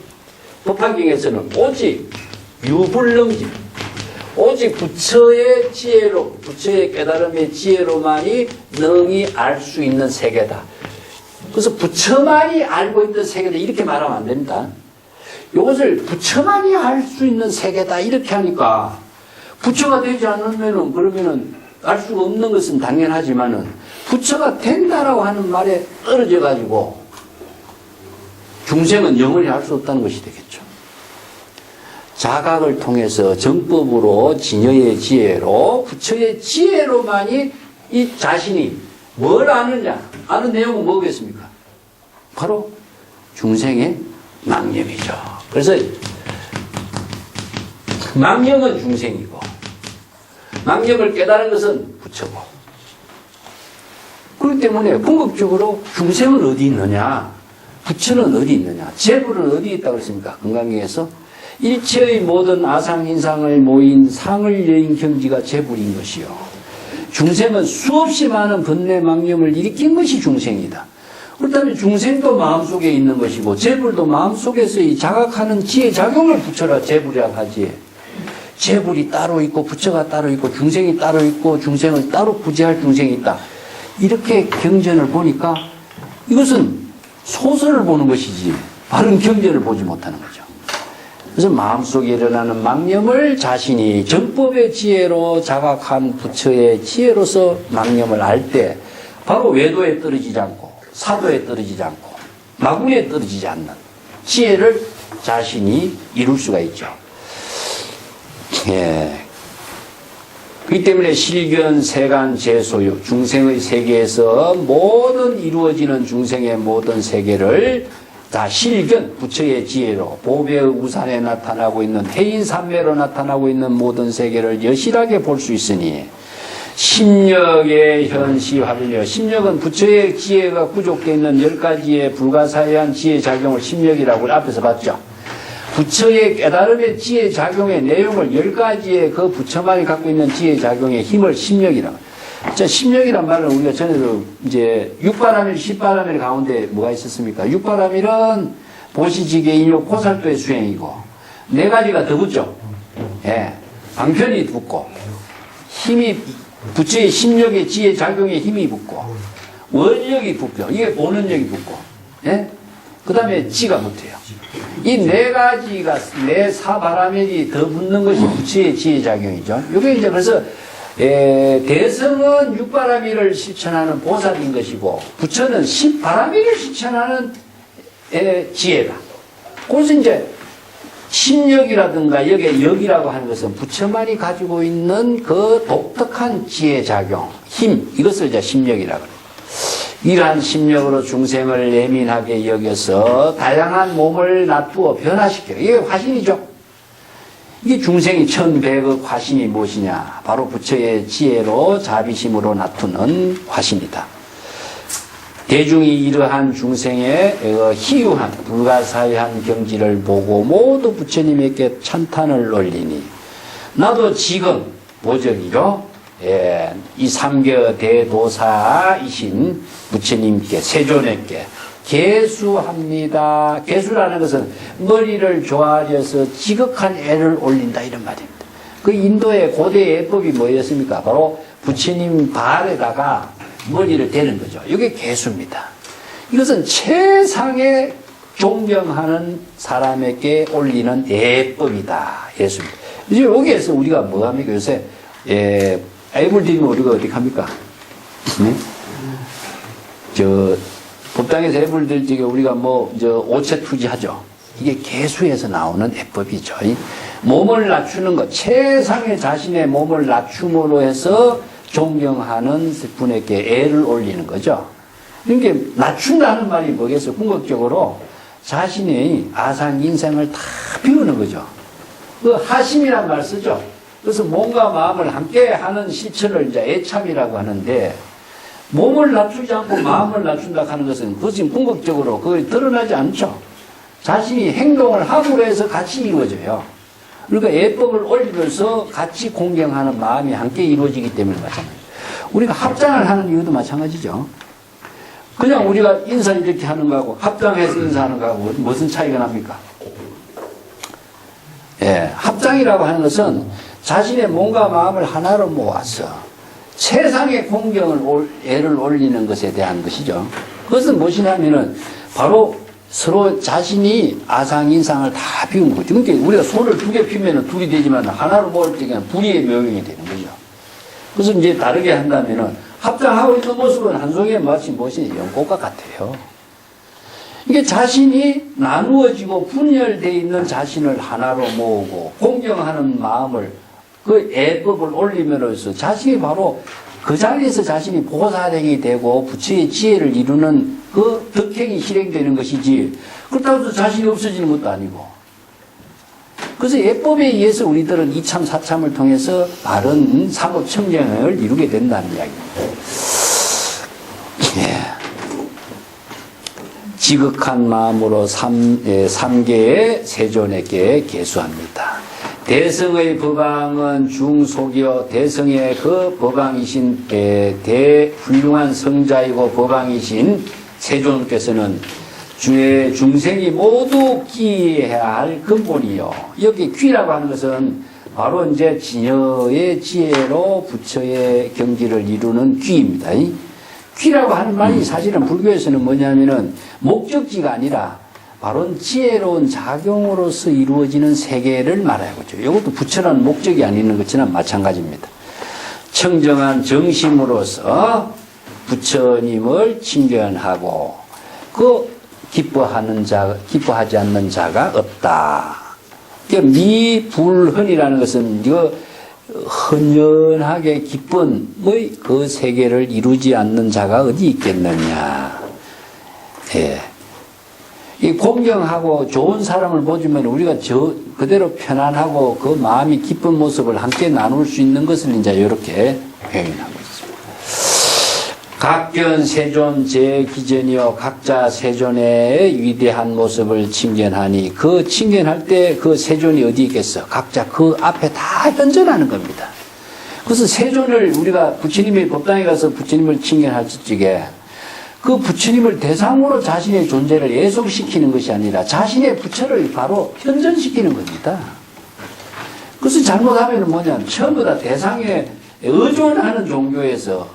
법화경에서는 오직 유불능지, 오직 부처의 지혜로, 부처의 깨달음의 지혜로만이 능히 알 수 있는 세계다. 그래서 부처만이 알고 있는 세계다. 이렇게 말하면 안 됩니다. 이것을 부처만이 알 수 있는 세계다. 이렇게 하니까 부처가 되지 않으면은 그러면은 알 수가 없는 것은 당연하지만은 부처가 된다라고 하는 말에 떨어져 가지고 중생은 영원히 알 수 없다는 것이 되겠죠. 자각을 통해서 정법으로 진여의 지혜로 부처의 지혜로만이 이 자신이 뭘 아느냐 아는 내용은 뭐겠습니까? 바로 중생의 망념이죠. 그래서 망념은 중생이고 망념을 깨달은 것은 부처고 그렇기 때문에 궁극적으로 중생은 어디 있느냐 부처는 어디 있느냐 재불은 어디 있다고 했습니까? 건강경에서 일체의 모든 아상인상을 모인 상을 여인 경지가 재불인 것이요 중생은 수없이 많은 번뇌 망념을 일으킨 것이 중생이다. 그렇다면 중생도 마음속에 있는 것이고 재불도 마음속에서 이 자각하는 지혜 작용을 부처라 재불이라고 하지. 재불이 따로 있고 부처가 따로 있고 중생이 따로 있고 중생을 따로 구제할 중생이 있다. 이렇게 경전을 보니까 이것은 소설을 보는 것이지 바른 경전을 보지 못하는 거죠. 그래서 마음속에 일어나는 망념을 자신이 정법의 지혜로 자각한 부처의 지혜로서 망념을 알 때 바로 외도에 떨어지지 않고 사도에 떨어지지 않고 마구에 떨어지지 않는 지혜를 자신이 이룰 수가 있죠. 예. 그렇기 때문에 실견, 세간, 재소유, 중생의 세계에서 모든 이루어지는 중생의 모든 세계를 다 실견, 부처의 지혜로 보배의 우산에 나타나고 있는 해인산매로 나타나고 있는 모든 세계를 여실하게 볼 수 있으니 심력의 현시활력, 심력은 부처의 지혜가 구족되어 있는 10가지의 불가사의한 지혜 작용을 심력이라고 앞에서 봤죠. 부처의 깨달음의 지혜 작용의 내용을 10가지의 그 부처만이 갖고 있는 지혜 작용의 힘을 심력이라고. 자, 심력이란 말은 우리가 전에도 이제 육바라밀, 십바라밀 가운데 뭐가 있었습니까? 육바라밀은 보시지계, 인욕, 고살도의 수행이고 4가지가 더 붙죠. 예. 방편이 붙고 힘이 부처의 심력의 지혜 작용의 힘이 붙고 원력이 붙고 이게 보는력이 붙고 예? 그 다음에 지가 붙어요. 이 4가지가 4바라밀이 더 붙는 것이 부처의 지혜 작용이죠. 이게 이제 그래서 대성은 6바라밀을 실천하는 보살인 것이고 부처는 10바라밀을 실천하는 지혜다. 그래서 이제 심력이라든가 여기에 역이라고 하는 것은 부처만이 가지고 있는 그 독특한 지혜 작용, 힘, 이것을 이제 심력이라고 그래요. 이러한 심력으로 중생을 예민하게 여겨서 다양한 몸을 놔두어 변화시켜요. 이게 화신이죠. 이 중생이 1100억 화신이 무엇이냐? 바로 부처의 지혜로 자비심으로 나투는 화신이다. 대중이 이러한 중생의 희유한 불가사의한 경지를 보고 모두 부처님에게 찬탄을 올리니 나도 지금 보적이죠. 이 삼교 대도사이신 부처님께 세존에게 개수합니다. 개수라는 것은 머리를 좋아져서 지극한 애를 올린다 이런 말입니다. 그 인도의 고대 예법이 뭐였습니까? 바로 부처님 발에다가 머리를 대는 거죠. 이게 개수입니다. 이것은 최상의 존경하는 사람에게 올리는 예법이다. 예수입니다. 이제 여기에서 우리가 뭐 합니까? 요새 애물 드리면 우리가 어떻게 합니까? 네? 법당에서 애물 드릴 때 우리가 오체투지 하죠. 이게 개수에서 나오는 예법이죠. 몸을 낮추는 것, 최상의 자신의 몸을 낮춤으로 해서 존경하는 분에게 애를 올리는 거죠. 그러니까 낮춘다는 말이 뭐겠어요? 궁극적으로 자신의 아상 인생을 다 비우는 거죠. 그 하심이란 말 쓰죠. 그래서 몸과 마음을 함께 하는 실천을 이제 애참이라고 하는데, 몸을 낮추지 않고 마음을 낮춘다 하는 것은 그것이 궁극적으로 그게 드러나지 않죠. 자신이 행동을 함으로 해서 같이 이루어져요. 그러니까 예법을 올리면서 같이 공경하는 마음이 함께 이루어지기 때문에 마찬가지예요. 우리가 합장을 하는 이유도 마찬가지죠. 그냥 우리가 인사 이렇게 하는 거하고 합장해서 인사하는 거하고 무슨 차이가 납니까? 예, 합장이라고 하는 것은 자신의 몸과 마음을 하나로 모아서 세상의 공경을 애를 올리는 것에 대한 것이죠. 그것은 무엇이냐면은 바로 서로 자신이 아상인상을 다 비운 거죠. 그러니까 우리가 손을 두 개 피면은 둘이 되지만 하나로 모을 때는 불의의 묘용이 되는 거죠. 그래서 이제 다르게 한다면은 합장하고 있는 모습은 한 송이에 마치 무엇이 연꽃과 같아요. 이게 자신이 나누어지고 분열되어 있는 자신을 하나로 모으고 공경하는 마음을 그 애법을 올림으로써 자신이 바로 그 자리에서 자신이 보살행이 되고 부처의 지혜를 이루는 그 덕행이 실행되는 것이지, 그렇다고 해서 자신이 없어지는 것도 아니고. 그래서 예법에 의해서 우리들은 이참 사참을 통해서 바른 사법청정을 이루게 된다는 이야기입니다. 예. 지극한 마음으로 삼계의 세존에게 계수합니다. 대성의 법왕은 중속이요, 대성의 그 법왕이신 대훌륭한 성자이고 법왕이신 세존께서는 주의 중생이 모두 귀해야 할 근본이요. 여기 귀라고 하는 것은 바로 이제 진여의 지혜로 부처의 경지를 이루는 귀입니다. 귀라고 하는 말이 사실은 불교에서는 뭐냐면은 목적지가 아니라 바로 지혜로운 작용으로서 이루어지는 세계를 말하고 있죠. 이것도 부처라는 목적이 아닌 것이나 마찬가지입니다. 청정한 정심으로서 부처님을 칭견하고 그 기뻐하지 않는 자가 없다. 미불헌이라는 것은 이거 헌연하게 기쁨의 그 세계를 이루지 않는 자가 어디 있겠느냐. 예. 이 공경하고 좋은 사람을 보지만 우리가 그대로 편안하고 그 마음이 기쁜 모습을 함께 나눌 수 있는 것을 이제 이렇게 표현하고 있습니다. 각견 세존 제기전이요, 각자 세존의 위대한 모습을 칭견하니 그 칭견할 때 그 세존이 어디 있겠어? 각자 그 앞에 다 현존하는 겁니다. 그래서 세존을 우리가 부처님의 법당에 가서 부처님을 칭견할 적에 그 부처님을 대상으로 자신의 존재를 예속시키는 것이 아니라 자신의 부처를 바로 현존시키는 겁니다. 그래서 잘못하면 뭐냐면 전부 다 대상에 의존하는 종교에서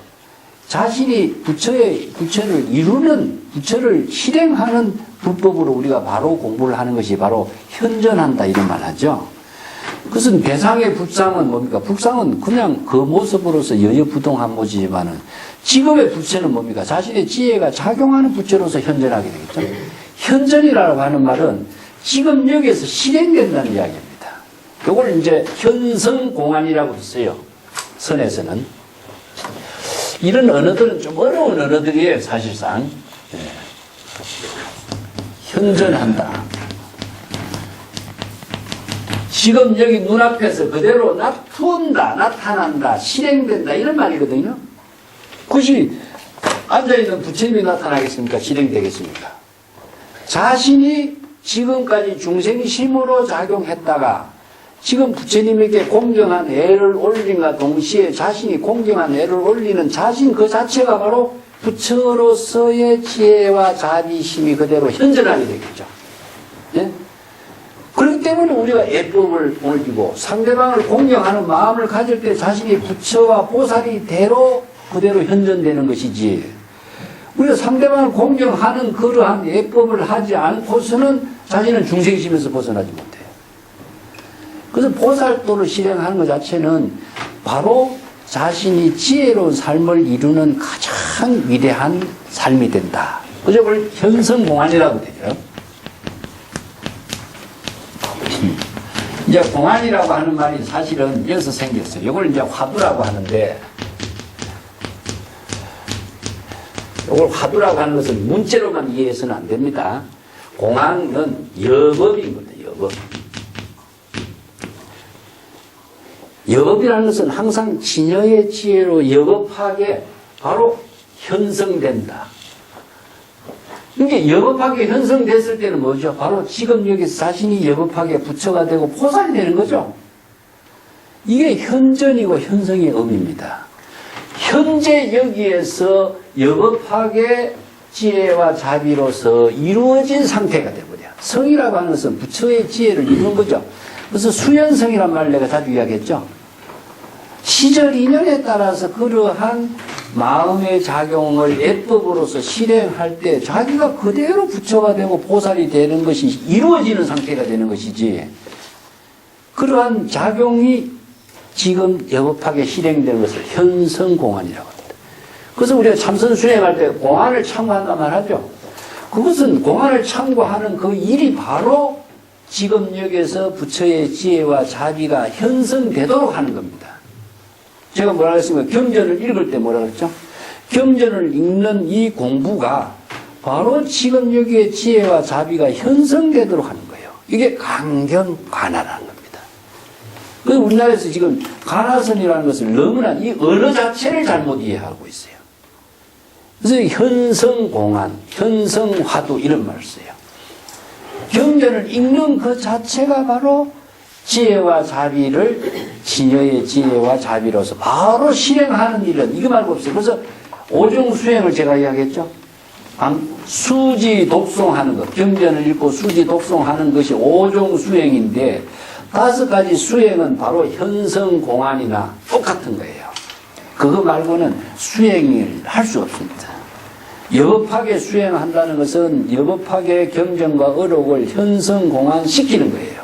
자신이 부처를 이루는, 부처를 실행하는 불법으로 우리가 바로 공부를 하는 것이 바로 현존한다 이런 말 하죠. 그것은 대상의 불상은 뭡니까? 불상은 그냥 그 모습으로서 여여부동한 모습이지만은 지금의 부처는 뭡니까? 자신의 지혜가 작용하는 부처로서 현존하게 되겠죠. 현존이라고 하는 말은 지금 여기에서 실행된다는 이야기입니다. 이걸 이제 현성공안이라고 써요. 선에서는. 이런 언어들은 좀 어려운 언어들이에요, 사실상. 예. 현존한다. 지금 여기 눈앞에서 그대로 나타난다, 실행된다, 이런 말이거든요. 그것이 앉아있는 부처님이 나타나겠습니까? 실행되겠습니까? 자신이 지금까지 중생심으로 작용했다가 지금 부처님에게 공경한 애를 올림과 동시에 자신이 공경한 애를 올리는 자신 그 자체가 바로 부처로서의 지혜와 자비심이 그대로 현존하게 되겠죠. 예? 그렇기 때문에 우리가 예법을 올리고 상대방을 공경하는 마음을 가질 때 자신이 부처와 보살이 대로 그대로 현존되는 것이지, 우리가 상대방을 공경하는 그러한 예법을 하지 않고서는 자신은 중생심에서 벗어나지 못해요. 그래서 보살도를 실행하는 것 자체는 바로 자신이 지혜로운 삶을 이루는 가장 위대한 삶이 된다. 그래서 그걸 현성공안이라고 되죠. 이제 공안이라고 하는 말이 사실은 여기서 생겼어요. 이걸 이제 화두라고 하는데, 이걸 화두라고 하는 것은 문자로만 이해해서는 안 됩니다. 공안은 여법인 겁니다. 여법. 여법이라는 것은 항상 진여의 지혜로 여법하게 바로 현성된다. 이게 여법하게 현성됐을 때는 뭐죠? 바로 지금 여기서 자신이 여법하게 부처가 되고 보살이 되는 거죠. 이게 현전이고 현성의 의미입니다. 현재 여기에서 여법하게 지혜와 자비로서 이루어진 상태가 되버려. 성이라고 하는 것은 부처의 지혜를 이루는 거죠. 그래서 수연성이란 말을 내가 자주 이야기했죠. 시절 인연에 따라서 그러한 마음의 작용을 예법으로서 실행할 때 자기가 그대로 부처가 되고 보살이 되는 것이 이루어지는 상태가 되는 것이지, 그러한 작용이 지금 여법하게 실행되는 것을 현성공안이라고 합니다. 그래서 우리가 참선 수행할 때 공안을 참고한단 말 하죠. 그것은 공안을 참고하는 그 일이 바로 지금 여기서 부처의 지혜와 자비가 현성되도록 하는 겁니다. 제가 뭐라 했습니까? 경전을 읽을 때 뭐라 그랬죠? 경전을 읽는 이 공부가 바로 지금 여기에 지혜와 자비가 현성되도록 하는 거예요. 이게 강견관화라는 겁니다. 그래서 우리나라에서 지금 관화선이라는 것을 너무나 이 언어 자체를 잘못 이해하고 있어요. 그래서 현성공안, 현성화두 이런 말을 써요. 경전을 읽는 그 자체가 바로 지혜와 자비를 진여의 지혜와 자비로서 바로 실행하는 일은 이거 말고 없어요. 그래서 오중 수행을 제가 이야기했죠. 수지 독송하는 것, 경전을 읽고 수지 독송하는 것이 오중 수행인데 5가지 수행은 바로 현성공안이나 똑같은 거예요. 그거 말고는 수행을 할 수 없습니다. 여법하게 수행한다는 것은 여법하게 경전과 어록을 현성공안시키는 거예요.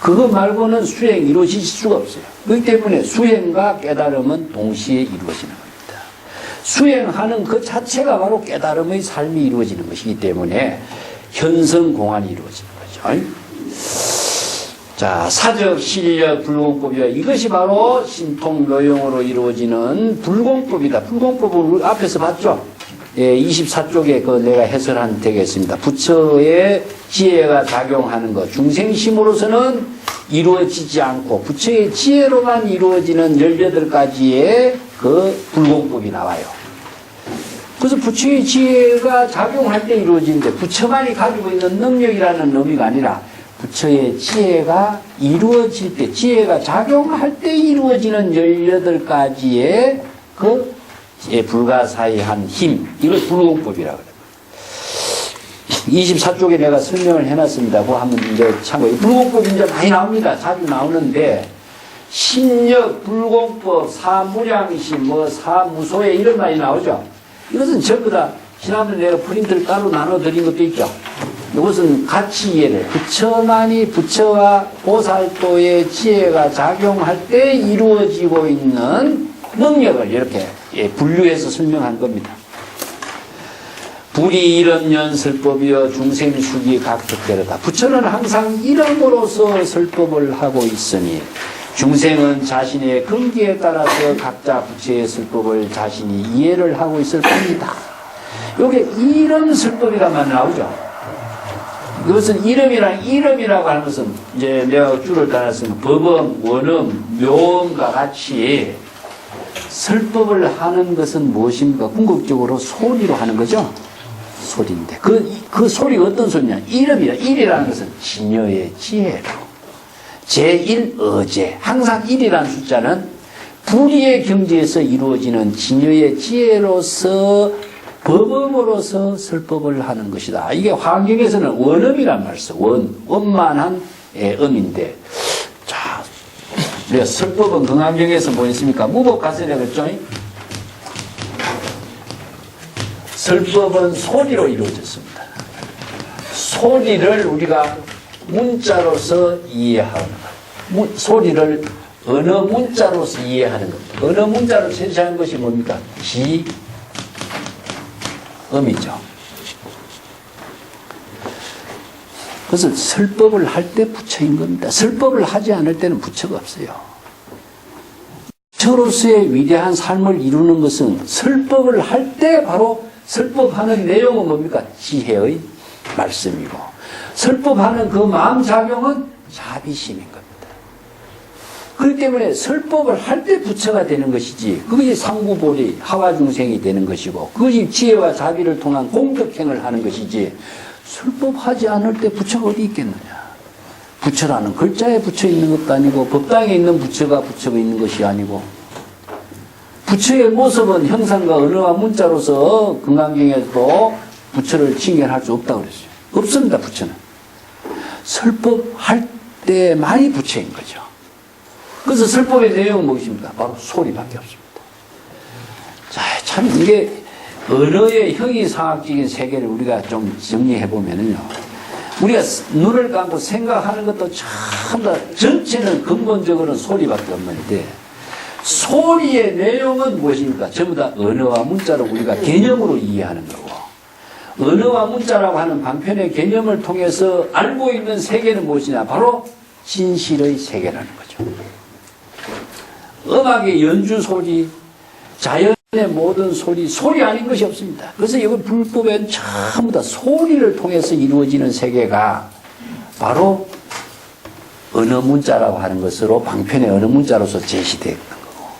그거 말고는 수행이 이루어질 수가 없어요. 그렇기 때문에 수행과 깨달음은 동시에 이루어지는 겁니다. 수행하는 그 자체가 바로 깨달음의 삶이 이루어지는 것이기 때문에 현성공안이 이루어지는 거죠. 자, 사적, 실력, 불공법이다. 이것이 바로 신통묘용으로 이루어지는 불공법이다. 불공법은 앞에서 봤죠? 예, 24쪽에 그 내가 해설한 되겠습니다. 부처의 지혜가 작용하는 것, 중생심으로서는 이루어지지 않고 부처의 지혜로만 이루어지는 18가지의 그 불공법이 나와요. 그래서 부처의 지혜가 작용할 때 이루어지는데 부처만이 가지고 있는 능력이라는 의미가 아니라 부처의 지혜가 이루어질 때, 지혜가 작용할 때 이루어지는 18가지의 그 불가사의한 힘, 이걸 불공법이라고 그래요. 24쪽에 내가 설명을 해놨습니다. 그거 한번 이제 참고해. 불공법이 이제 많이 나옵니다. 자주 나오는데, 심력, 불공법, 사무량심, 사무소에 이런 말이 나오죠. 이것은 전부 다 지난번에 내가 프린트를 따로 나눠드린 것도 있죠. 이것은 가치 이해를, 부처만이 부처와 보살도의 지혜가 작용할 때 이루어지고 있는 능력을 이렇게 분류해서 설명한 겁니다. 불이 이름연설법이여 중생수기 각특대로다. 부처는 항상 이름으로서 설법을 하고 있으니 중생은 자신의 근기에 따라서 각자 부처의 설법을 자신이 이해를 하고 있을 뿐이다. 이게 이름 설법이란 말 나오죠. 이것은 이름이라고 하는 것은 이제 내가 줄을 따랐으면 법음, 원음, 묘음과 같이 설법을 하는 것은 무엇입니까? 궁극적으로 소리로 하는 거죠. 소리인데 그 소리가 어떤 소리냐? 일이라는 것은 진여의 지혜로 제1어제, 항상 1이라는 숫자는 불의의 경지에서 이루어지는 진여의 지혜로서 법음으로서 설법을 하는 것이다. 이게 화엄경에서는 원음이란 말을 써. 원만한 음인데, 자, 우리가 설법은 금강경에서 뭐 있습니까? 무법가설이라고 했죠? 설법은 소리로 이루어졌습니다. 소리를 우리가 문자로서 이해하는 것. 소리를 언어 문자로서 이해하는 것. 언어 문자로 제시하는 것이 뭡니까? 음이죠. 그래서 설법을 할 때 부처인 겁니다. 설법을 하지 않을 때는 부처가 없어요. 부처로서의 위대한 삶을 이루는 것은 설법을 할 때 바로 설법하는 내용은 뭡니까? 지혜의 말씀이고 설법하는 그 마음작용은 자비심인 겁니다. 그렇기 때문에 설법을 할 때 부처가 되는 것이지 그것이 상구보리 하와중생이 되는 것이고 그것이 지혜와 자비를 통한 공덕행을 하는 것이지 설법하지 않을 때 부처가 어디 있겠느냐. 부처라는 글자에 부처 있는 것도 아니고 법당에 있는 부처가 부처가 있는 것이 아니고 부처의 모습은 형상과 언어와 문자로서 금강경에도 부처를 칭견할 수 없다고 그랬어요. 없습니다. 부처는. 설법할 때만이 부처인 거죠. 그래서 설법의 내용은 무엇입니까? 바로 소리밖에 없습니다. 자, 참 이게 언어의 형이상학적인 세계를 우리가 좀 정리해 보면은요. 우리가 눈을 감고 생각하는 것도 전부 다 전체는 근본적으로는 소리밖에 없는데 소리의 내용은 무엇입니까? 전부 다 언어와 문자로 우리가 개념으로 이해하는 거고 언어와 문자라고 하는 방편의 개념을 통해서 알고 있는 세계는 무엇이냐? 바로 진실의 세계라는 거죠. 음악의 연주 소리, 자연의 모든 소리, 소리 아닌 것이 없습니다. 그래서 이건 불법엔 전부 다 소리를 통해서 이루어지는 세계가 바로 언어 문자라고 하는 것으로 방편의 언어 문자로서 제시되어 있는 거고.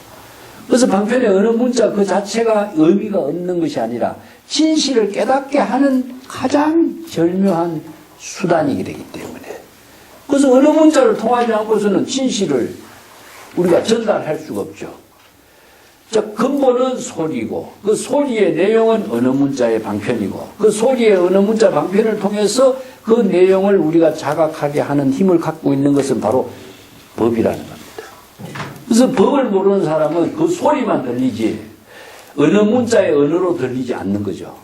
그래서 방편의 언어 문자 그 자체가 의미가 없는 것이 아니라 진실을 깨닫게 하는 가장 절묘한 수단이게 되기 때문에. 그래서 언어 문자를 통하지 않고서는 진실을 우리가 전달할 수가 없죠. 자, 근본은 소리고 그 소리의 내용은 언어 문자의 방편이고 그 소리의 언어 문자 방편을 통해서 그 내용을 우리가 자각하게 하는 힘을 갖고 있는 것은 바로 법이라는 겁니다. 그래서 법을 모르는 사람은 그 소리만 들리지 언어 문자의 언어로 들리지 않는 거죠.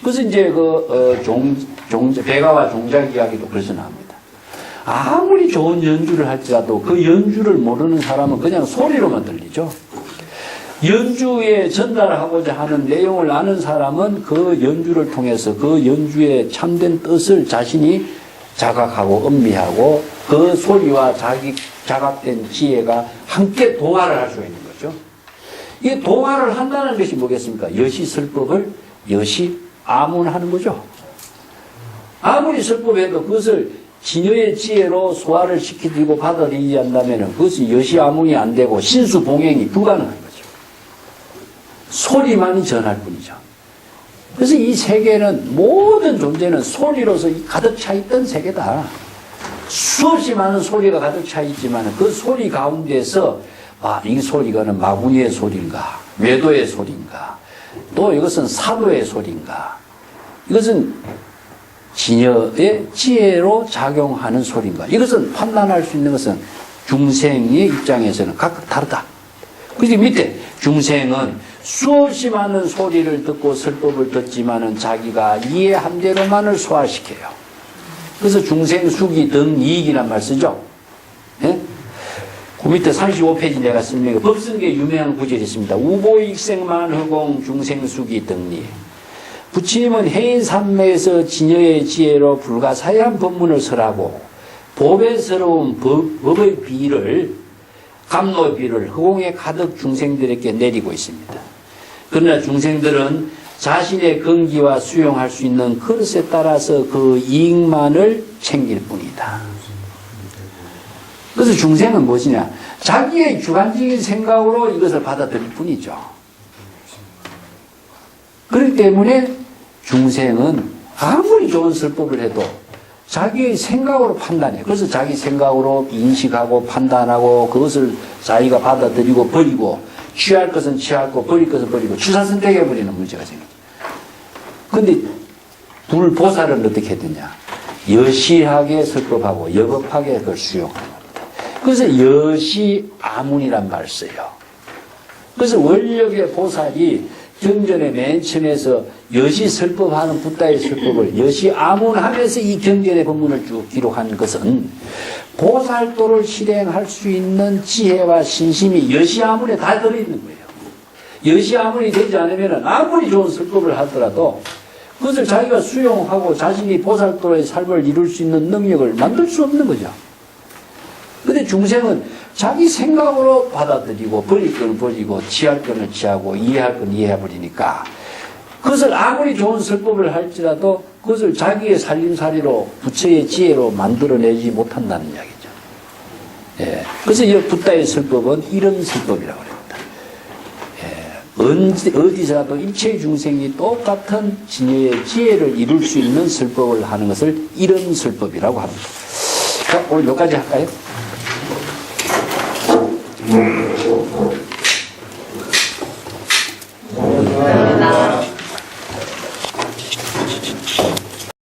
그래서 이제 백아와 종작 이야기도 그래서 나옵니다. 아무리 좋은 연주를 할지라도 그 연주를 모르는 사람은 그냥 소리로만 들리죠. 연주에 전달하고자 하는 내용을 아는 사람은 그 연주를 통해서 그 연주의 참된 뜻을 자신이 자각하고 음미하고 그 소리와 자각된 지혜가 함께 동화를 할 수가 있는 거죠. 이 동화를 한다는 것이 뭐겠습니까? 여시설법을 여시아문하는 거죠. 아무리 설법해도 그것을 진여의 지혜로 소화를 시키고 받아들이지 않는다면 그것이 여시아문이 안 되고 신수봉행이 불가능한 거죠. 소리만이 전할 뿐이죠. 그래서 이 세계는 모든 존재는 소리로서 가득 차 있던 세계다. 수없이 많은 소리가 가득 차 있지만 그 소리 가운데서 이 소리가는 마구니의 소리인가 외도의 소리인가 또 이것은 사도의 소리인가 이것은 진여의 지혜로 작용하는 소리인가 이것은 판단할 수 있는 것은 중생의 입장에서는 각각 다르다. 그래서 밑에 중생은 수없이 많은 소리를 듣고 설법을 듣지만은 자기가 이해한 대로만을 소화시켜요. 그래서 중생수기 등 이익이란 말 쓰죠. 예? 그 밑에 35페이지 내가 쓴 법성계 유명한 구절이 있습니다. 우보익생만 허공 중생수기 등리. 부처님은 해인산매에서 진여의 지혜로 불가사의한 법문을 설하고 보배스러운 법의 비를 감로의 비를 허공에 가득 중생들에게 내리고 있습니다. 그러나 중생들은 자신의 건기와 수용할 수 있는 그릇에 따라서 그 이익만을 챙길 뿐이다. 그래서 중생은 무엇이냐? 자기의 주관적인 생각으로 이것을 받아들일 뿐이죠. 그렇기 때문에 중생은 아무리 좋은 설법을 해도 자기의 생각으로 판단해요. 그래서 자기 생각으로 인식하고 판단하고 그것을 자기가 받아들이고 버리고 취할 것은 취하고 버릴 것은 버리고 취사선택해버리는 문제가 생깁니다. 그런데 불보살은 어떻게 했느냐? 여시하게 설법하고 여법하게 그걸 수용하는 겁니다. 그래서 여시아문이란 말을 써요. 그래서 원력의 보살이 경전의 맨 처음에서 여시설법하는 붓다의 설법을 여시아문하면서 이 경전의 법문을 쭉 기록한 것은 보살도를 실행할 수 있는 지혜와 신심이 여시아문에 다 들어있는 거예요. 여시아문이 되지 않으면 아무리 좋은 설법을 하더라도 그것을 자기가 수용하고 자신이 보살도의 삶을 이룰 수 있는 능력을 만들 수 없는 거죠. 근데 중생은 자기 생각으로 받아들이고 버릴 건 버리고 취할 거는 취하고 이해할 건 이해해버리니까 그것을 아무리 좋은 설법을 할지라도 그것을 자기의 살림살이로 부처의 지혜로 만들어내지 못한다는 이야기죠. 예. 그래서 이 붓다의 설법은 이런 설법이라고 합니다. 예. 어디서라도 일체 중생이 똑같은 진여의 지혜를 이룰 수 있는 설법을 하는 것을 이런 설법이라고 합니다. 자, 오늘 여기까지 할까요?